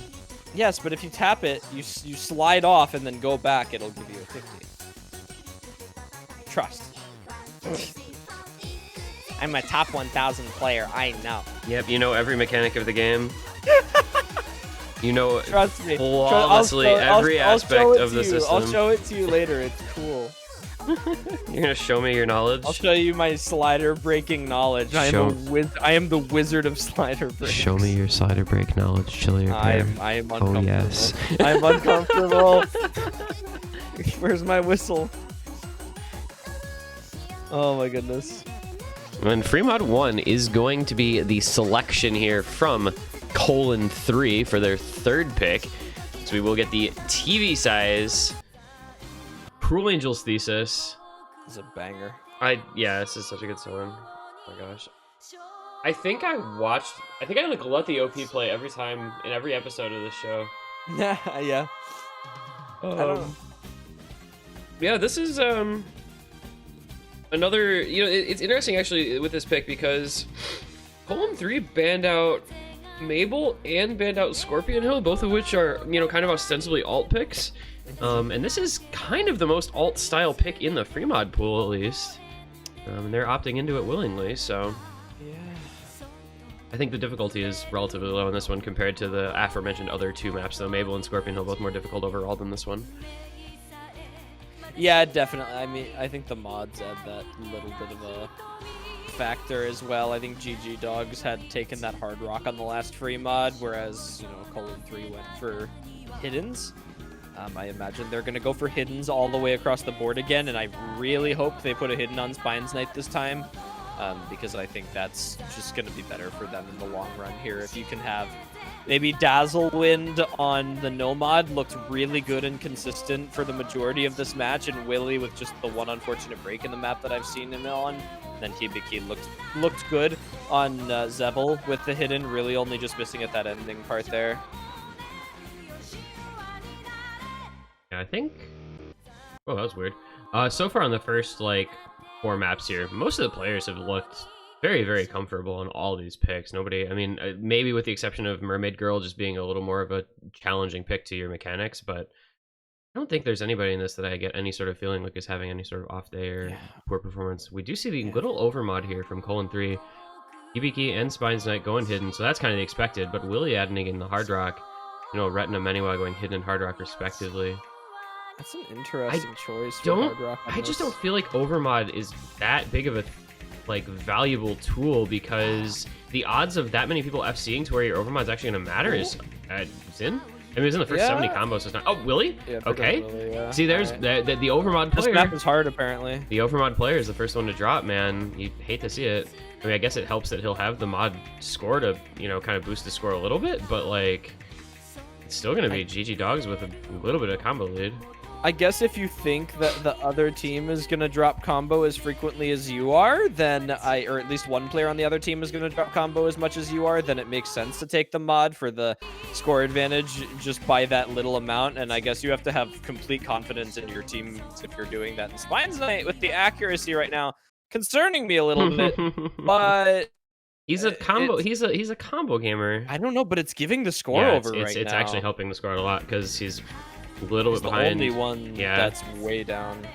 Speaker 2: Yes, but if you tap it, you slide off and then go back, it'll give you a 50. Trust. I'm a top 1,000 player. I know.
Speaker 1: Yep, you know every mechanic of the game. You know,
Speaker 2: trust me,
Speaker 1: flawlessly every aspect of the system.
Speaker 2: I'll show it to you later. It's cool.
Speaker 1: You're gonna show me your knowledge?
Speaker 2: I'll show you my slider breaking knowledge. I am the wizard of slider breaks.
Speaker 1: Show me your slider break knowledge, Chili.
Speaker 2: I am uncomfortable.
Speaker 1: Oh yes.
Speaker 2: I'm uncomfortable. Where's my whistle? Oh my goodness.
Speaker 1: And Fremod 1 is going to be the selection here from :3 for their 3rd pick. So we will get the TV size Cruel Angel's Thesis.
Speaker 2: This is a banger.
Speaker 1: Yeah, this is such a good song. Oh my gosh. I think I like let the OP play every time in every episode of this show.
Speaker 2: Yeah. I don't know.
Speaker 1: Yeah, this is another, it's interesting actually with this pick because :3 banned out Mabel and banned out Scorpion Hill, both of which are, kind of ostensibly alt picks. And this is kind of the most alt style pick in the Fremod pool, at least. And they're opting into it willingly, so.
Speaker 2: Yeah.
Speaker 1: I think the difficulty is relatively low in this one compared to the aforementioned other 2 maps, though. Mabel and Scorpion Hill both more difficult overall than this one.
Speaker 2: Yeah, definitely. I mean, I think the mods add that little bit of a factor as well. I think GG Dogs had taken that hard rock on the last free mod, whereas, :3 went for hiddens. I imagine they're going to go for hiddens all the way across the board again, and I really hope they put a hidden on Spine's Knight this time, because I think that's just going to be better for them in the long run here. If you can have maybe Dazzle Wind on the no mod looked really good and consistent for the majority of this match, and Willie with just the one unfortunate break in the map that I've seen him on. Then Hibiki looked good on Zebel with the hidden, really only just missing at that ending part there.
Speaker 1: Yeah, I think. Oh, that was weird. So far on the first 4 maps here, most of the players have looked very, very comfortable on all these picks. Nobody, maybe with the exception of Mermaid Girl just being a little more of a challenging pick to your mechanics, but I don't think there's anybody in this that I get any sort of feeling like is having any sort of off day or poor performance. We do see the little overmod here from :3. Hibiki and Spine's Knight going hidden, so that's kind of the expected, but Willie adding in the hard rock, Retina Meniwa going hidden and hard rock respectively.
Speaker 2: That's an interesting choice for hard rock.
Speaker 1: I just don't feel like overmod is that big of a valuable tool, because the odds of that many people FCing to where your overmod's actually going to matter is Zin. It's in the first 70 combos, so it's not. Oh, Willie?
Speaker 2: Yeah,
Speaker 1: okay.
Speaker 2: Willie, yeah.
Speaker 1: See, there's the overmod player.
Speaker 2: This map is hard, apparently.
Speaker 1: The overmod player is the first one to drop, man. You hate to see it. I guess it helps that he'll have the mod score to, kind of boost the score a little bit, but, it's still going to be GG Dogs with a little bit of combo lead.
Speaker 2: I guess if you think that the other team is going to drop combo as frequently as you are, then or at least one player on the other team is going to drop combo as much as you are, then it makes sense to take the mod for the score advantage just by that little amount. And I guess you have to have complete confidence in your team if you're doing that. And Spine's Knight with the accuracy right now concerning me a little bit, but
Speaker 1: he's a combo. He's a combo gamer.
Speaker 2: I don't know, but it's giving the score over right now.
Speaker 1: It's actually helping the score a lot because he's a little bit behind.
Speaker 2: The only one that's way down.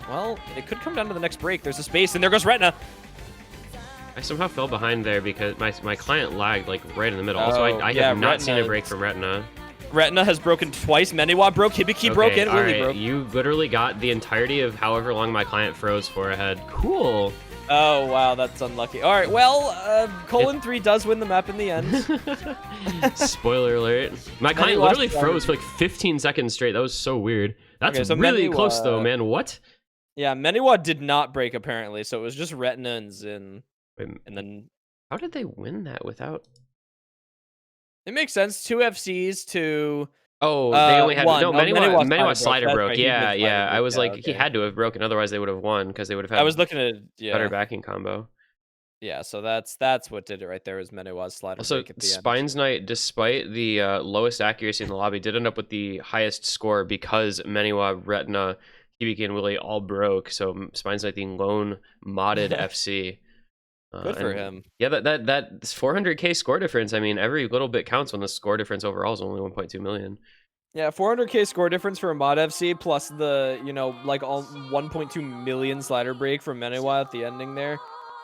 Speaker 2: Well, it could come down to the next break. There's a space, and there goes Retina.
Speaker 1: I somehow fell behind there because my client lagged like right in the middle. Also, I
Speaker 2: yeah,
Speaker 1: have not seen a
Speaker 2: Retina-
Speaker 1: break from Retina.
Speaker 2: Retina has broken twice. Meniwa broke. Hibiki broke, and Willy broke.
Speaker 1: You literally got the entirety of however long my client froze for ahead. Cool.
Speaker 2: Oh, wow, that's unlucky. All right, well, colon 3 does win the map in the end.
Speaker 1: Spoiler alert. My client literally froze for like 15 seconds straight. That was so weird. That's
Speaker 2: Okay, so
Speaker 1: really
Speaker 2: Meniwa-
Speaker 1: close though, man. What?
Speaker 2: Yeah, Meniwa did not break, apparently, so it was just Retina and Zin.
Speaker 1: Wait,
Speaker 2: And then...
Speaker 1: how did they win that without...
Speaker 2: It makes sense. 2 FCs to...
Speaker 1: Oh, they only had...
Speaker 2: one.
Speaker 1: No,
Speaker 2: Oh,
Speaker 1: Meniwa slider
Speaker 2: That's
Speaker 1: broke.
Speaker 2: right, he did
Speaker 1: Yeah,
Speaker 2: slider
Speaker 1: yeah. I
Speaker 2: break.
Speaker 1: was
Speaker 2: Yeah,
Speaker 1: like,
Speaker 2: okay.
Speaker 1: he had to have broken, otherwise they would have won, because they would have had
Speaker 2: I was looking at...
Speaker 1: better
Speaker 2: Yeah,
Speaker 1: backing combo.
Speaker 2: yeah, so that's what did it right there, was Meniwa's slider
Speaker 1: Also,
Speaker 2: break at the end.
Speaker 1: Spines Knight, despite the lowest accuracy in the lobby, did end up with the highest score because Meniwa, Retina, Hibiki, and Willy all broke. So Spines Knight, the lone modded FC.
Speaker 2: Good for him.
Speaker 1: Yeah, that 400k score difference. I mean, every little bit counts when the score difference overall is only 1.2 million.
Speaker 2: Yeah, 400k score difference for a mod FC plus the, you know, like all 1.2 million slider break from Meniwa at the ending there.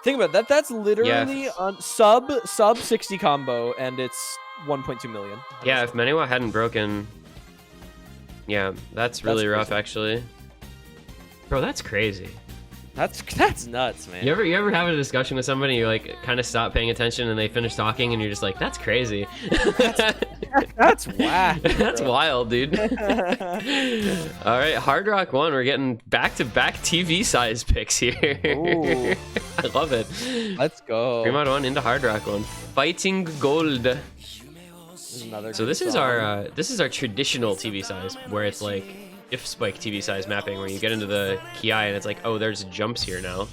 Speaker 2: Think about that. That's literally on sub 60 combo, and it's 1.2 million.
Speaker 1: Yeah, if Meniwa hadn't broken, yeah, that's really rough actually. Bro, that's crazy.
Speaker 2: That's nuts, man.
Speaker 1: You ever have a discussion with somebody, you like kind of stop paying attention and they finish talking and you're just like, that's crazy.
Speaker 2: That's whack.
Speaker 1: That's wild, dude. All right, Hard Rock 1, we're getting back-to-back TV size picks here.
Speaker 2: Ooh.
Speaker 1: I love it.
Speaker 2: Let's go.
Speaker 1: Fremont 1 into Hard Rock 1. Fighting Gold. So this is our traditional TV size, where it's like if spike TV size mapping, where you get into the Ki and it's like, oh, there's jumps here now.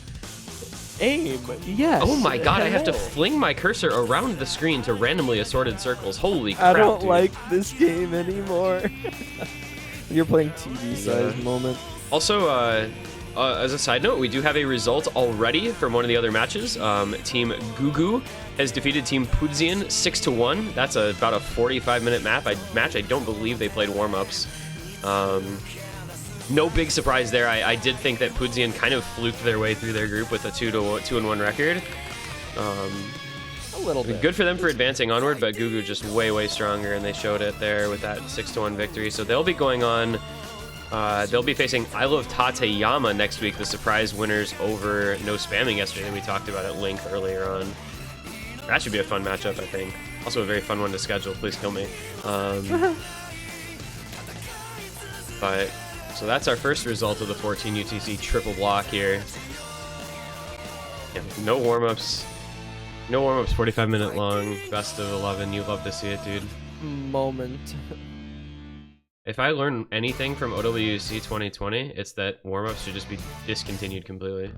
Speaker 2: Aim, yes.
Speaker 1: Oh my god, I have to fling my cursor around the screen to randomly assorted circles. Holy crap,
Speaker 2: I don't
Speaker 1: dude.
Speaker 2: like this game anymore. You're playing TV size moment.
Speaker 1: Also, as a side note, we do have a result already from one of the other matches. Team Gugu has defeated Team Pudzian 6-1. That's about a 45-minute match. I don't believe they played warm-ups. No big surprise there. I did think that Pudzian kind of fluked their way through their group with a 2-1 record.
Speaker 2: A little bit.
Speaker 1: Good for them for advancing onward, but Gugu just way stronger, and they showed it there with that 6-1 victory. So they'll be going on. They'll be facing I Love Tateyama next week, the surprise winners over No Spamming yesterday that we talked about at length earlier on. That should be a fun matchup, I think. Also a very fun one to schedule. Please kill me. But so that's our first result of the 14 UTC triple block here. Yeah, no warm-ups. No warm-ups, 45-minute long, best of 11. You love to see it, dude.
Speaker 2: Moment.
Speaker 1: If I learn anything from OWC 2020, it's that warm-ups should just be discontinued completely.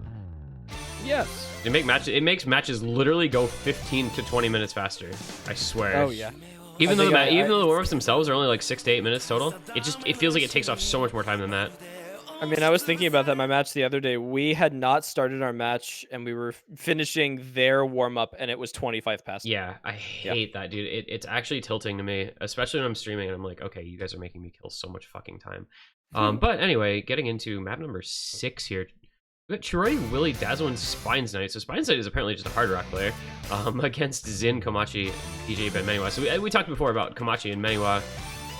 Speaker 2: Yes.
Speaker 1: It makes matches literally go 15 to 20 minutes faster. I swear.
Speaker 2: Oh yeah.
Speaker 1: Even though the warm-ups themselves are only like 6 to 8 minutes total, it feels like it takes off so much more time than that.
Speaker 2: I mean, I was thinking about that my match the other day. We had not started our match, and we were finishing their warm-up, and it was 25 past.
Speaker 1: Yeah, I hate that, dude. It's actually tilting to me, especially when I'm streaming, and I'm like, okay, you guys are making me kill so much fucking time. But anyway, getting into map number 6 here. We got Troy, Willy, Dazzle, and Spines Knight. So Spines Knight is apparently just a hard rock player against Zin, Komachi, DJ, Ben, Meniwa. So we talked before about Komachi and Meniwa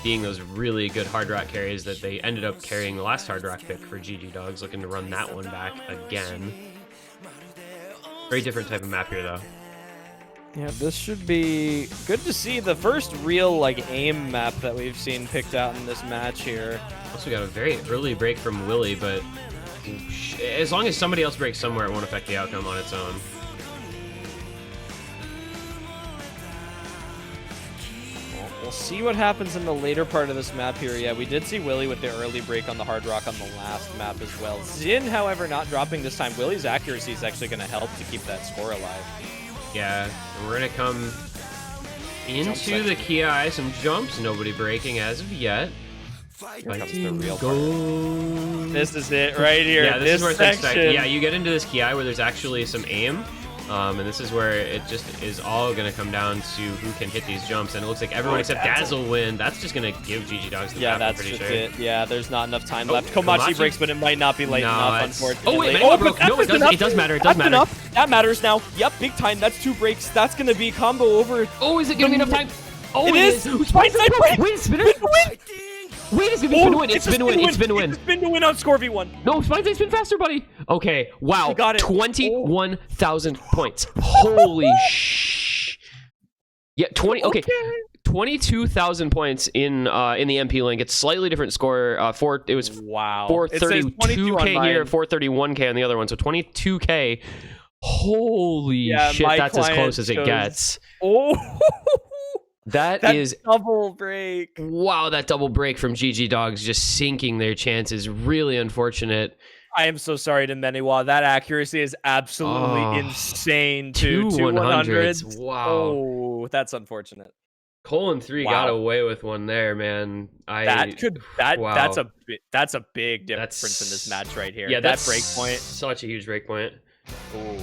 Speaker 1: being those really good hard rock carries that they ended up carrying the last hard rock pick for GG Dogs, looking to run that one back again. Very different type of map here, though.
Speaker 2: Yeah, this should be good to see the first real like aim map that we've seen picked out in this match here.
Speaker 1: Also got a very early break from Willy, but as long as somebody else breaks somewhere, it won't affect the outcome on its own.
Speaker 2: We'll see what happens in the later part of this map here. Yeah, we did see Willy with the early break on the hard rock on the last map as well. Zin, however, not dropping this time. Willy's accuracy is actually going to help to keep that score alive.
Speaker 1: Yeah, and we're going to come into the Ki, some jumps, nobody breaking as of yet.
Speaker 2: Here comes the real part. This is it right here.
Speaker 1: Yeah, this is where things start. Yeah, you get into this Ki where there's actually some aim, And this is where it just is all going to come down to who can hit these jumps. And it looks like everyone except Dazzle win. That's just going to give GG Dogs the map,
Speaker 2: that's
Speaker 1: I'm pretty
Speaker 2: just
Speaker 1: sure.
Speaker 2: it. Yeah, there's not enough time left. Komachi breaks, but it might not be late enough, unfortunately.
Speaker 1: Oh, wait, Maniwa broke. No, it doesn't. It does matter. It does matter.
Speaker 2: Enough. That matters now. Yep, big time. That's 2 breaks. That's going to be combo over.
Speaker 1: Oh, is it going to be enough time? Oh,
Speaker 2: it is. Wait,
Speaker 1: spinner. Wait, it's gonna be spin to win. It's spin to win. It's spin to win.
Speaker 2: It's spin to win on Score V1.
Speaker 1: No, spin faster, buddy. Okay, wow.
Speaker 2: Got it.
Speaker 1: 21,000 points. Holy sh. Yeah, 20. Okay, 22,000 points in the MP link. It's slightly different score. It was 432K here, 431K on the other one. So 22K. Holy shit, that's as close as it gets.
Speaker 2: Oh.
Speaker 1: That is
Speaker 2: double break.
Speaker 1: Wow, that double break from GG Dogs just sinking their chances. Really unfortunate.
Speaker 2: I am so sorry to Maniwa. That accuracy is absolutely insane.
Speaker 1: Two 100s. Wow.
Speaker 2: Oh, that's unfortunate.
Speaker 1: Colon 3 got away with one there, man.
Speaker 2: That's a big difference in this match right here.
Speaker 1: Yeah,
Speaker 2: that break point.
Speaker 1: Such a huge break point.
Speaker 2: Oh.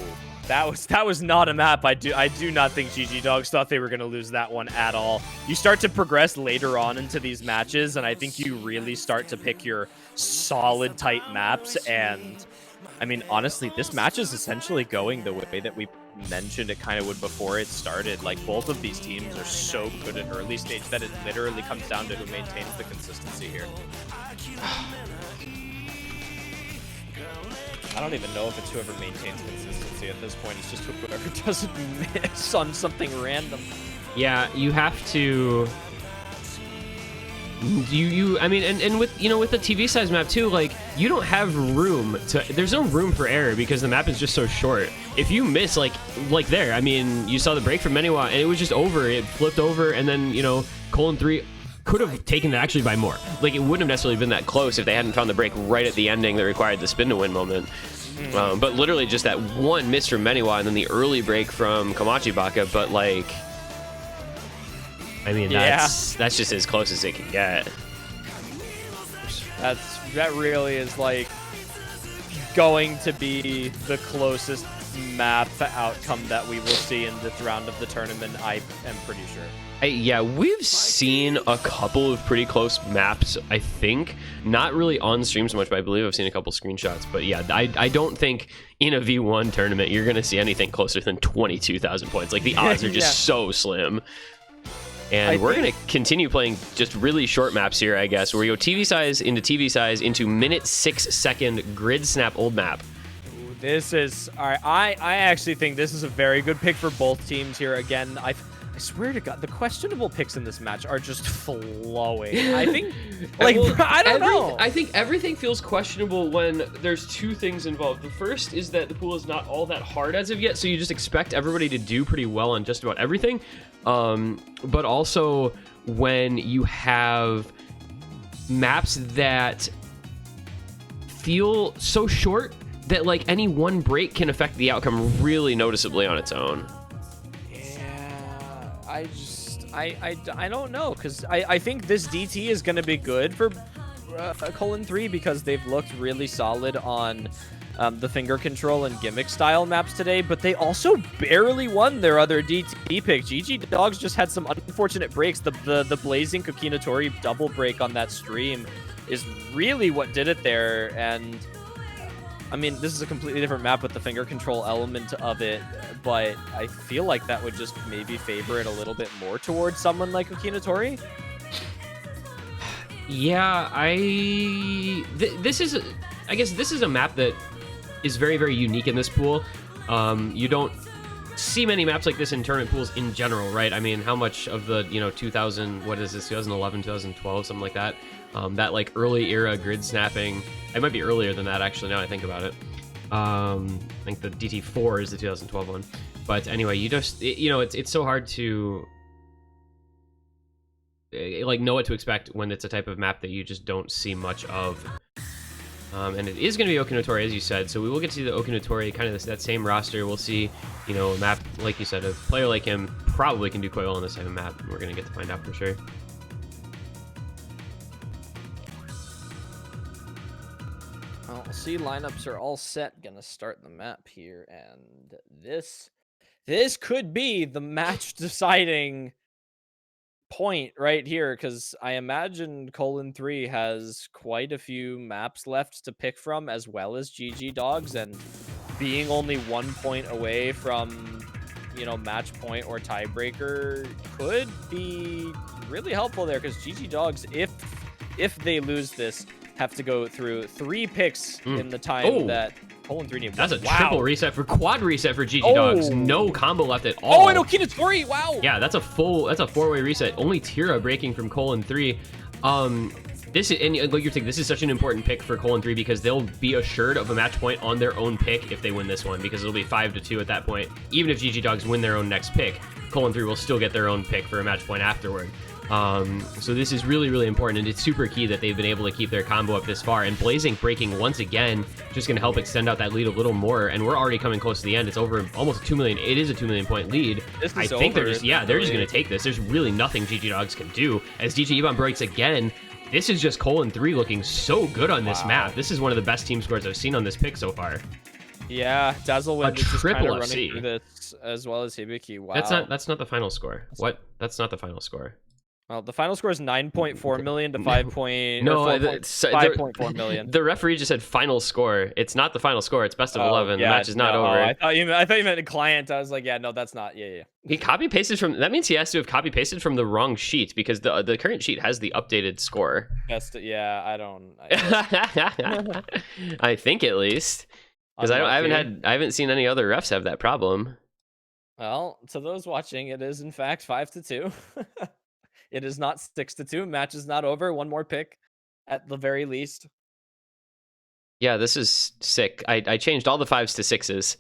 Speaker 2: That was not a map. I do not think GG Dogs thought they were going to lose that one at all. You start to progress later on into these matches, and I think you really start to pick your solid, tight maps. And, I mean, honestly, this match is essentially going the way that we mentioned it kind of would before it started. Like, both of these teams are so good at early stage that it literally comes down to who maintains the consistency here. I don't even know if it's whoever maintains consistency at this point. It's just whoever doesn't miss on something random.
Speaker 1: Yeah, you have to. I mean, and with with the TV size map too, like you don't have room to. There's no room for error because the map is just so short. If you miss, like there, I mean, you saw the break from Maniwa and it was just over. It flipped over, and then Colon 3 could have taken it actually by more. Like, it wouldn't have necessarily been that close if they hadn't found the break right at the ending that required the spin to win moment. But literally just that one miss from Maniwa and then the early break from Komachi Baka. But, like, I mean, that's just as close as it can get.
Speaker 2: That really is, like, going to be the closest map outcome that we will see in this round of the tournament, I am pretty sure.
Speaker 1: Yeah, we've seen a couple of pretty close maps, I think. Not really on stream so much, but I believe I've seen a couple screenshots. But yeah, I don't think in a V1 tournament you're going to see anything closer than 22,000 points. Like, the odds are just so slim. And we're going to continue playing just really short maps here, I guess, where we go TV size into minute 6 second grid snap old map.
Speaker 2: This is... All right, I actually think this is a very good pick for both teams here. Again, I swear to God, the questionable picks in this match are just flowing. I think, like, I don't know.
Speaker 1: I think everything feels questionable when there's two things involved. The first is that the pool is not all that hard as of yet, so you just expect everybody to do pretty well on just about everything. But also when you have maps that feel so short that, like, any one break can affect the outcome really noticeably on its own.
Speaker 2: I don't know, because I think this DT is going to be good for Colon 3 because they've looked really solid on the finger control and gimmick style maps today, but they also barely won their other DT pick. GG Dogs just had some unfortunate breaks. The Blazing Kokinatori double break on that stream is really what did it there, and I mean, this is a completely different map with the finger control element of it, but I feel like that would just maybe favor it a little bit more towards someone like Kokinatori.
Speaker 1: Yeah, I guess this is a map that is very, very unique in this pool. You don't see many maps like this in tournament pools in general, right? I mean, how much of the 2011, 2012, something like that, that like early era grid snapping, it might be earlier than that actually now I think about it. I think the DT4 is the 2012 one, but anyway, you just it's so hard to like know what to expect when it's a type of map that you just don't see much of. And it is going to be Okinotori, as you said, so we will get to see the Okinotori, kind of that same roster. We'll see, a map, like you said, a player like him probably can do quite well on this type of map. We're going to get to find out for sure.
Speaker 2: Well, see, lineups are all set. Gonna start the map here, and this this could be the match deciding point right here, because I imagine colon 3 has quite a few maps left to pick from, as well as GG Dogs, and being only 1 point away from, match point or tiebreaker could be really helpful there, because GG Dogs, if they lose this, have to go through 3 picks in the time that colon 3 need.
Speaker 1: That's a
Speaker 2: Wow.
Speaker 1: triple reset for quad reset for GG Dogs. No combo left at all.
Speaker 2: Oh, and Okinatori, wow.
Speaker 1: Yeah, that's a 4-way reset. Only Tira breaking from colon 3. This is, and like you're saying, this is such an important pick for colon 3 because they'll be assured of a match point on their own pick if they win this one, because it'll be 5-2 at that point. Even if GG Dogs win their own next pick, colon 3 will still get their own pick for a match point afterward. So this is really, really important, and it's super key that they've been able to keep their combo up this far. And Blazing breaking once again, just going to help extend out that lead a little more. And we're already coming close to the end. It's over almost a 2 million. It is a 2 million point lead. I think they're just, they're just going to take this. There's really nothing GG Dogs can do. As DJ Ebon breaks again, this is just colon 3 looking so good on this map. This is one of the best team scores I've seen on this pick so far.
Speaker 2: Yeah, Dazzlewind is just kind of running
Speaker 1: FC.
Speaker 2: through this, as well as Hibiki. Wow.
Speaker 1: That's not the final score. What? That's not the final score.
Speaker 2: Well, the final score is 9.4 million to 5.4 million.
Speaker 1: The referee just said final score. It's not the final score. It's best of 11.
Speaker 2: Yeah,
Speaker 1: the match is not over.
Speaker 2: I thought you meant a client. I was like, yeah, no, that's not. Yeah.
Speaker 1: He copy pasted from. That means he has to have copy pasted from the wrong sheet, because the current sheet has the updated score.
Speaker 2: Yeah, I don't.
Speaker 1: I think at least, because I haven't seen any other refs have that problem.
Speaker 2: Well, to those watching, it is in fact 5-2. It is not 6-2. Match is not over. One more pick, at the very least.
Speaker 1: Yeah, this is sick. I changed all the 5s to 6s.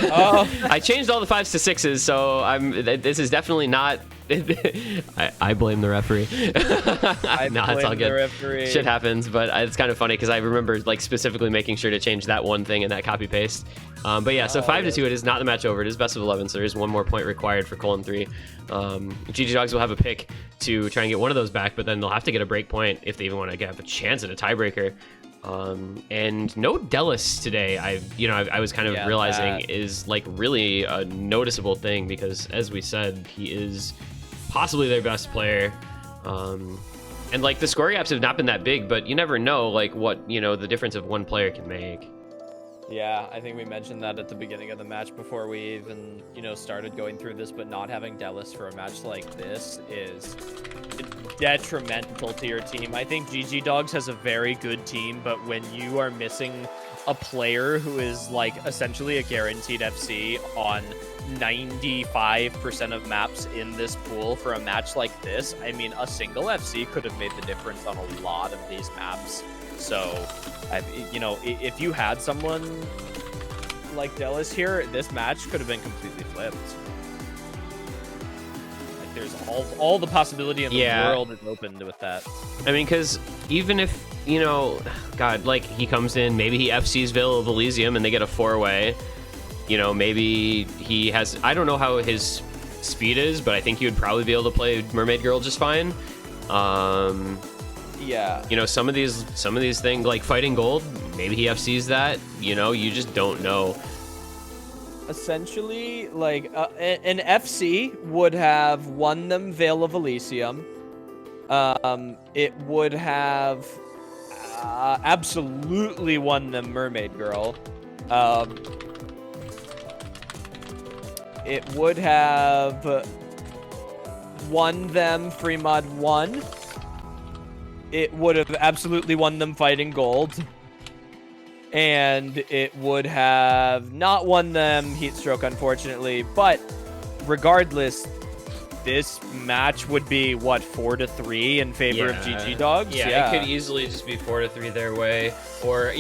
Speaker 2: Oh.
Speaker 1: I changed all the 5s to 6s, so this is definitely not. I blame the referee. It's all good.
Speaker 2: Referee.
Speaker 1: Shit happens, but it's kind of funny because I remember like specifically making sure to change that one thing in that copy paste. But yeah, so 5-2. It is not the match over. It is best of 11, so there is one more point required for colon 3. GG Dogs will have a pick to try and get one of those back, but then they'll have to get a break point if they even want to have a chance at a tiebreaker. And no Delis today. I was kind of realizing is like really a noticeable thing, because as we said, he is possibly their best player. And like the score gaps have not been that big, but you never know like what, the difference of one player can make.
Speaker 2: Yeah, I think we mentioned that at the beginning of the match before we even, started going through this, but not having Delis for a match like this is detrimental to your team. I think GG Dogs has a very good team, but when you are missing a player who is like essentially a guaranteed FC on 95% of maps in this pool for a match like this, I mean, a single FC could have made the difference on a lot of these maps. So, if you had someone like Delis here, this match could have been completely flipped. Like, there's all the possibility in the world is opened with that.
Speaker 1: I mean, because even if, God, like, he comes in, maybe he FCs Veil of Elysium and they get a 4-way. Maybe he has... I don't know how his speed is, but I think he would probably be able to play Mermaid Girl just fine.
Speaker 2: Yeah.
Speaker 1: Some of these things, like Fighting Gold, maybe he FCs that. You just don't know.
Speaker 2: Essentially, like, an FC would have won them Veil of Elysium. It would have absolutely won them Mermaid Girl. It would have won them Free Mod 1. It would have absolutely won them Fighting Gold. And it would have not won them Heatstroke, unfortunately. But regardless, this match would be, what, 4-3 in favor of GG Dogs?
Speaker 1: Yeah, it could easily just be 4-3 their way. Or,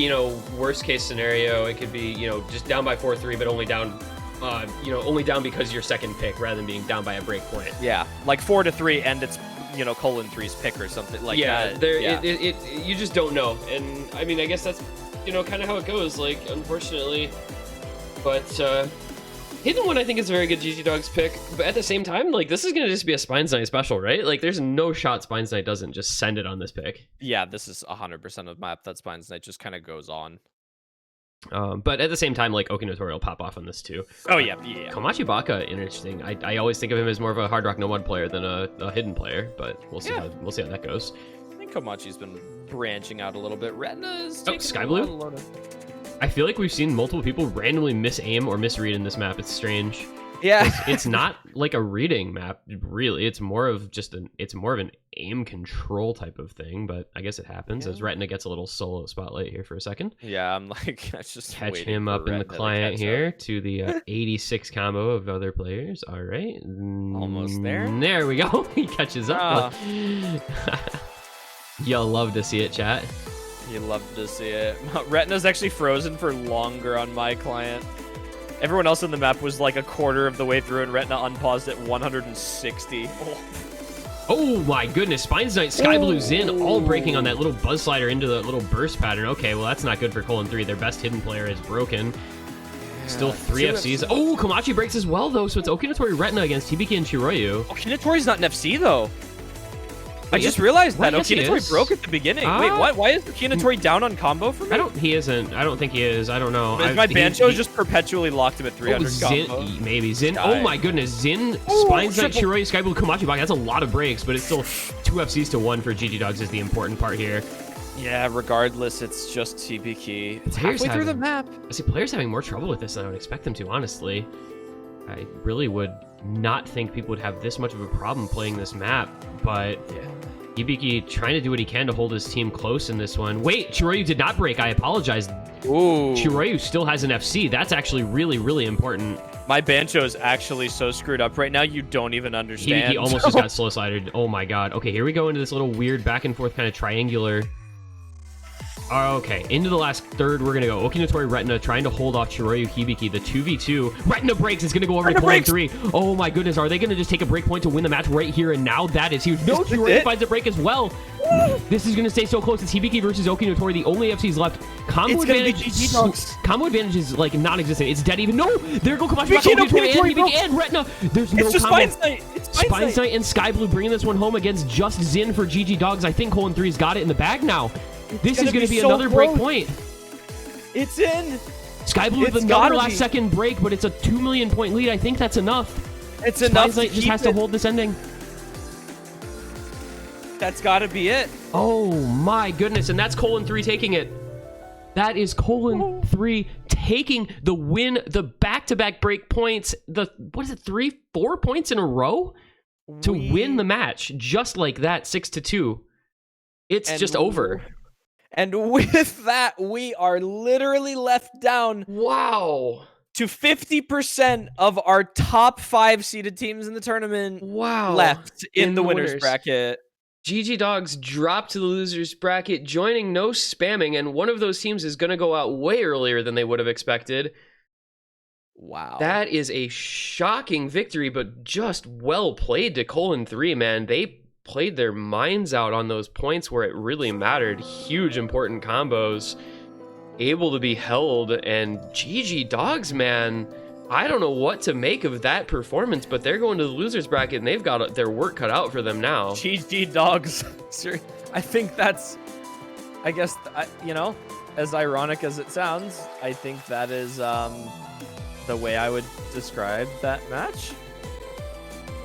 Speaker 1: worst case scenario, it could be, just down by 4-3, but only down... only down because your second pick rather than being down by a break point.
Speaker 2: Yeah, like 4-3 and it's, colon 3's pick or something like that.
Speaker 1: You just don't know. And I mean, I guess that's, kind of how it goes, like, unfortunately. But Hidden One, I think, is a very good GG Dogs pick. But at the same time, like, this is going to just be a Spines Night special, right? Like, there's no shot Spines Night doesn't just send it on this pick.
Speaker 2: Yeah, this is 100% of map that Spines Night just kind of goes on.
Speaker 1: But at the same time, like Okinatori will pop off on this too.
Speaker 2: Oh yeah.
Speaker 1: Komachi Baka, interesting. I always think of him as more of a Hard Rock Nomad player than a hidden player, but we'll see how that goes.
Speaker 2: I think Komachi's been branching out a little bit. Retina is taking
Speaker 1: Sky Blue. I feel like we've seen multiple people randomly miss aim or misread in this map. It's strange.
Speaker 2: Yeah,
Speaker 1: it's not like a reading map, really. It's more of an aim control type of thing. But I guess it happens as Retina gets a little solo spotlight here for a second.
Speaker 2: Yeah, I'm like, I just
Speaker 1: catch him up in the client here to the 86 combo of other players. All right,
Speaker 2: almost there.
Speaker 1: There we go. He catches up. You'll love to see it, chat.
Speaker 2: You love to see it. Retina's actually frozen for longer on my client. Everyone else on the map was like a quarter of the way through, and Retina unpaused at 160.
Speaker 1: Oh my goodness, Spines Knight, Sky Blue, Zin, all breaking on that little buzz slider into the little burst pattern. Okay, well that's not good for Colon 3. Their best hidden player is broken. Still 3 FCs. Oh, Komachi breaks as well though, so it's Okinatori Retina against Hibiki and Chiroyu.
Speaker 2: Okinatori's not an FC though. I just realized that Okinatori broke at the beginning. Wait, what? Why is Okinatori down on combo for me?
Speaker 1: He isn't. I don't think he is. I don't know.
Speaker 2: My Bancho just perpetually locked him at 300 combo.
Speaker 1: Maybe. Zin. Oh my goodness. Zin, Spines Knight, Chiroyu, Sky Blue, Komachi Baka. That's a lot of breaks, but it's still 2 FCs to 1 for GG Dogs is the important part here.
Speaker 2: Yeah, regardless, it's just TP key. It's halfway through the map.
Speaker 1: I see players having more trouble with this than I would expect them to, honestly. I really would not think people would have this much of a problem playing this map, but Hibiki trying to do what he can to hold his team close in this one. Wait, Chiroyu did not break. I apologize.
Speaker 2: Ooh.
Speaker 1: Chiroyu still has an FC. That's actually really, really important.
Speaker 2: My Bancho is actually so screwed up right now, you don't even understand.
Speaker 1: Hibiki almost just got slow slided. Oh my god. Okay, here we go into this little weird back and forth kind of triangular. Okay, into the last third, we're going to go. Okinatori Retina trying to hold off Chiroyu Hibiki. The 2v2. Retina breaks. It's going to go over to Colon 3. Oh my goodness. Are they going to just take a break point to win the match right here and now? That is huge. No, Chiroyu finds a break as well. This is going to stay so close. It's Hibiki versus Okinatori. The only FCs left. Combo advantage is like non-existent. It's dead even. No! There go Komachi Baka, Okinatori, and Hibiki, and Retina. There's no combo.
Speaker 2: Spines Knight.
Speaker 1: Spines Knight and Sky Blue bringing this one home against just Zin for GG Dogs. I think Colon 3's got it in the bag now. This is going to be another break point.
Speaker 2: It's in.
Speaker 1: Sky Blue with another last second break, but it's a 2 million point lead. I think that's enough.
Speaker 2: It's enough.
Speaker 1: Knight just has to hold this ending.
Speaker 2: That's got to be it.
Speaker 1: Oh my goodness. And that's Colon 3 taking it. That is Colon 3 taking the win, the back-to-back break points, the, what is it, 3-4 points in a row to win the match. Just like that, 6-2. It's just over.
Speaker 2: And with that, we are literally left down.
Speaker 1: Wow.
Speaker 2: To 50% of our top 5 seeded teams in the tournament.
Speaker 1: Wow.
Speaker 2: Left in the winners bracket.
Speaker 1: GG Dogs dropped to the losers bracket, joining no spamming, and one of those teams is going to go out way earlier than they would have expected.
Speaker 2: Wow.
Speaker 1: That is a shocking victory, but just well played to Colon 3, man. They played their minds out on those points where it really mattered. Huge, important combos able to be held, and GG Dogs, man, I don't know what to make of that performance, but they're going to the losers bracket and they've got their work cut out for them now.
Speaker 2: GG Dogs. I think that's, I guess, you know, as ironic as it sounds, I think that is the way I would describe that match.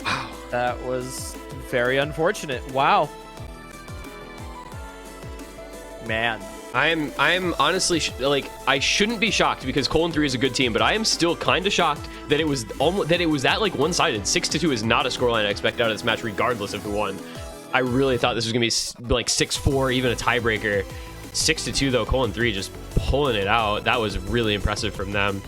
Speaker 1: Wow.
Speaker 2: That was very unfortunate. Wow. Man.
Speaker 1: I'm honestly like, I shouldn't be shocked because Colon 3 is a good team, but I am still kind of shocked that it was that like one-sided. 6-2 is not a scoreline I expect out of this match, regardless of who won. I really thought this was gonna be like 6-4, even a tiebreaker. 6-2 though, Colon 3 just pulling it out. That was really impressive from them.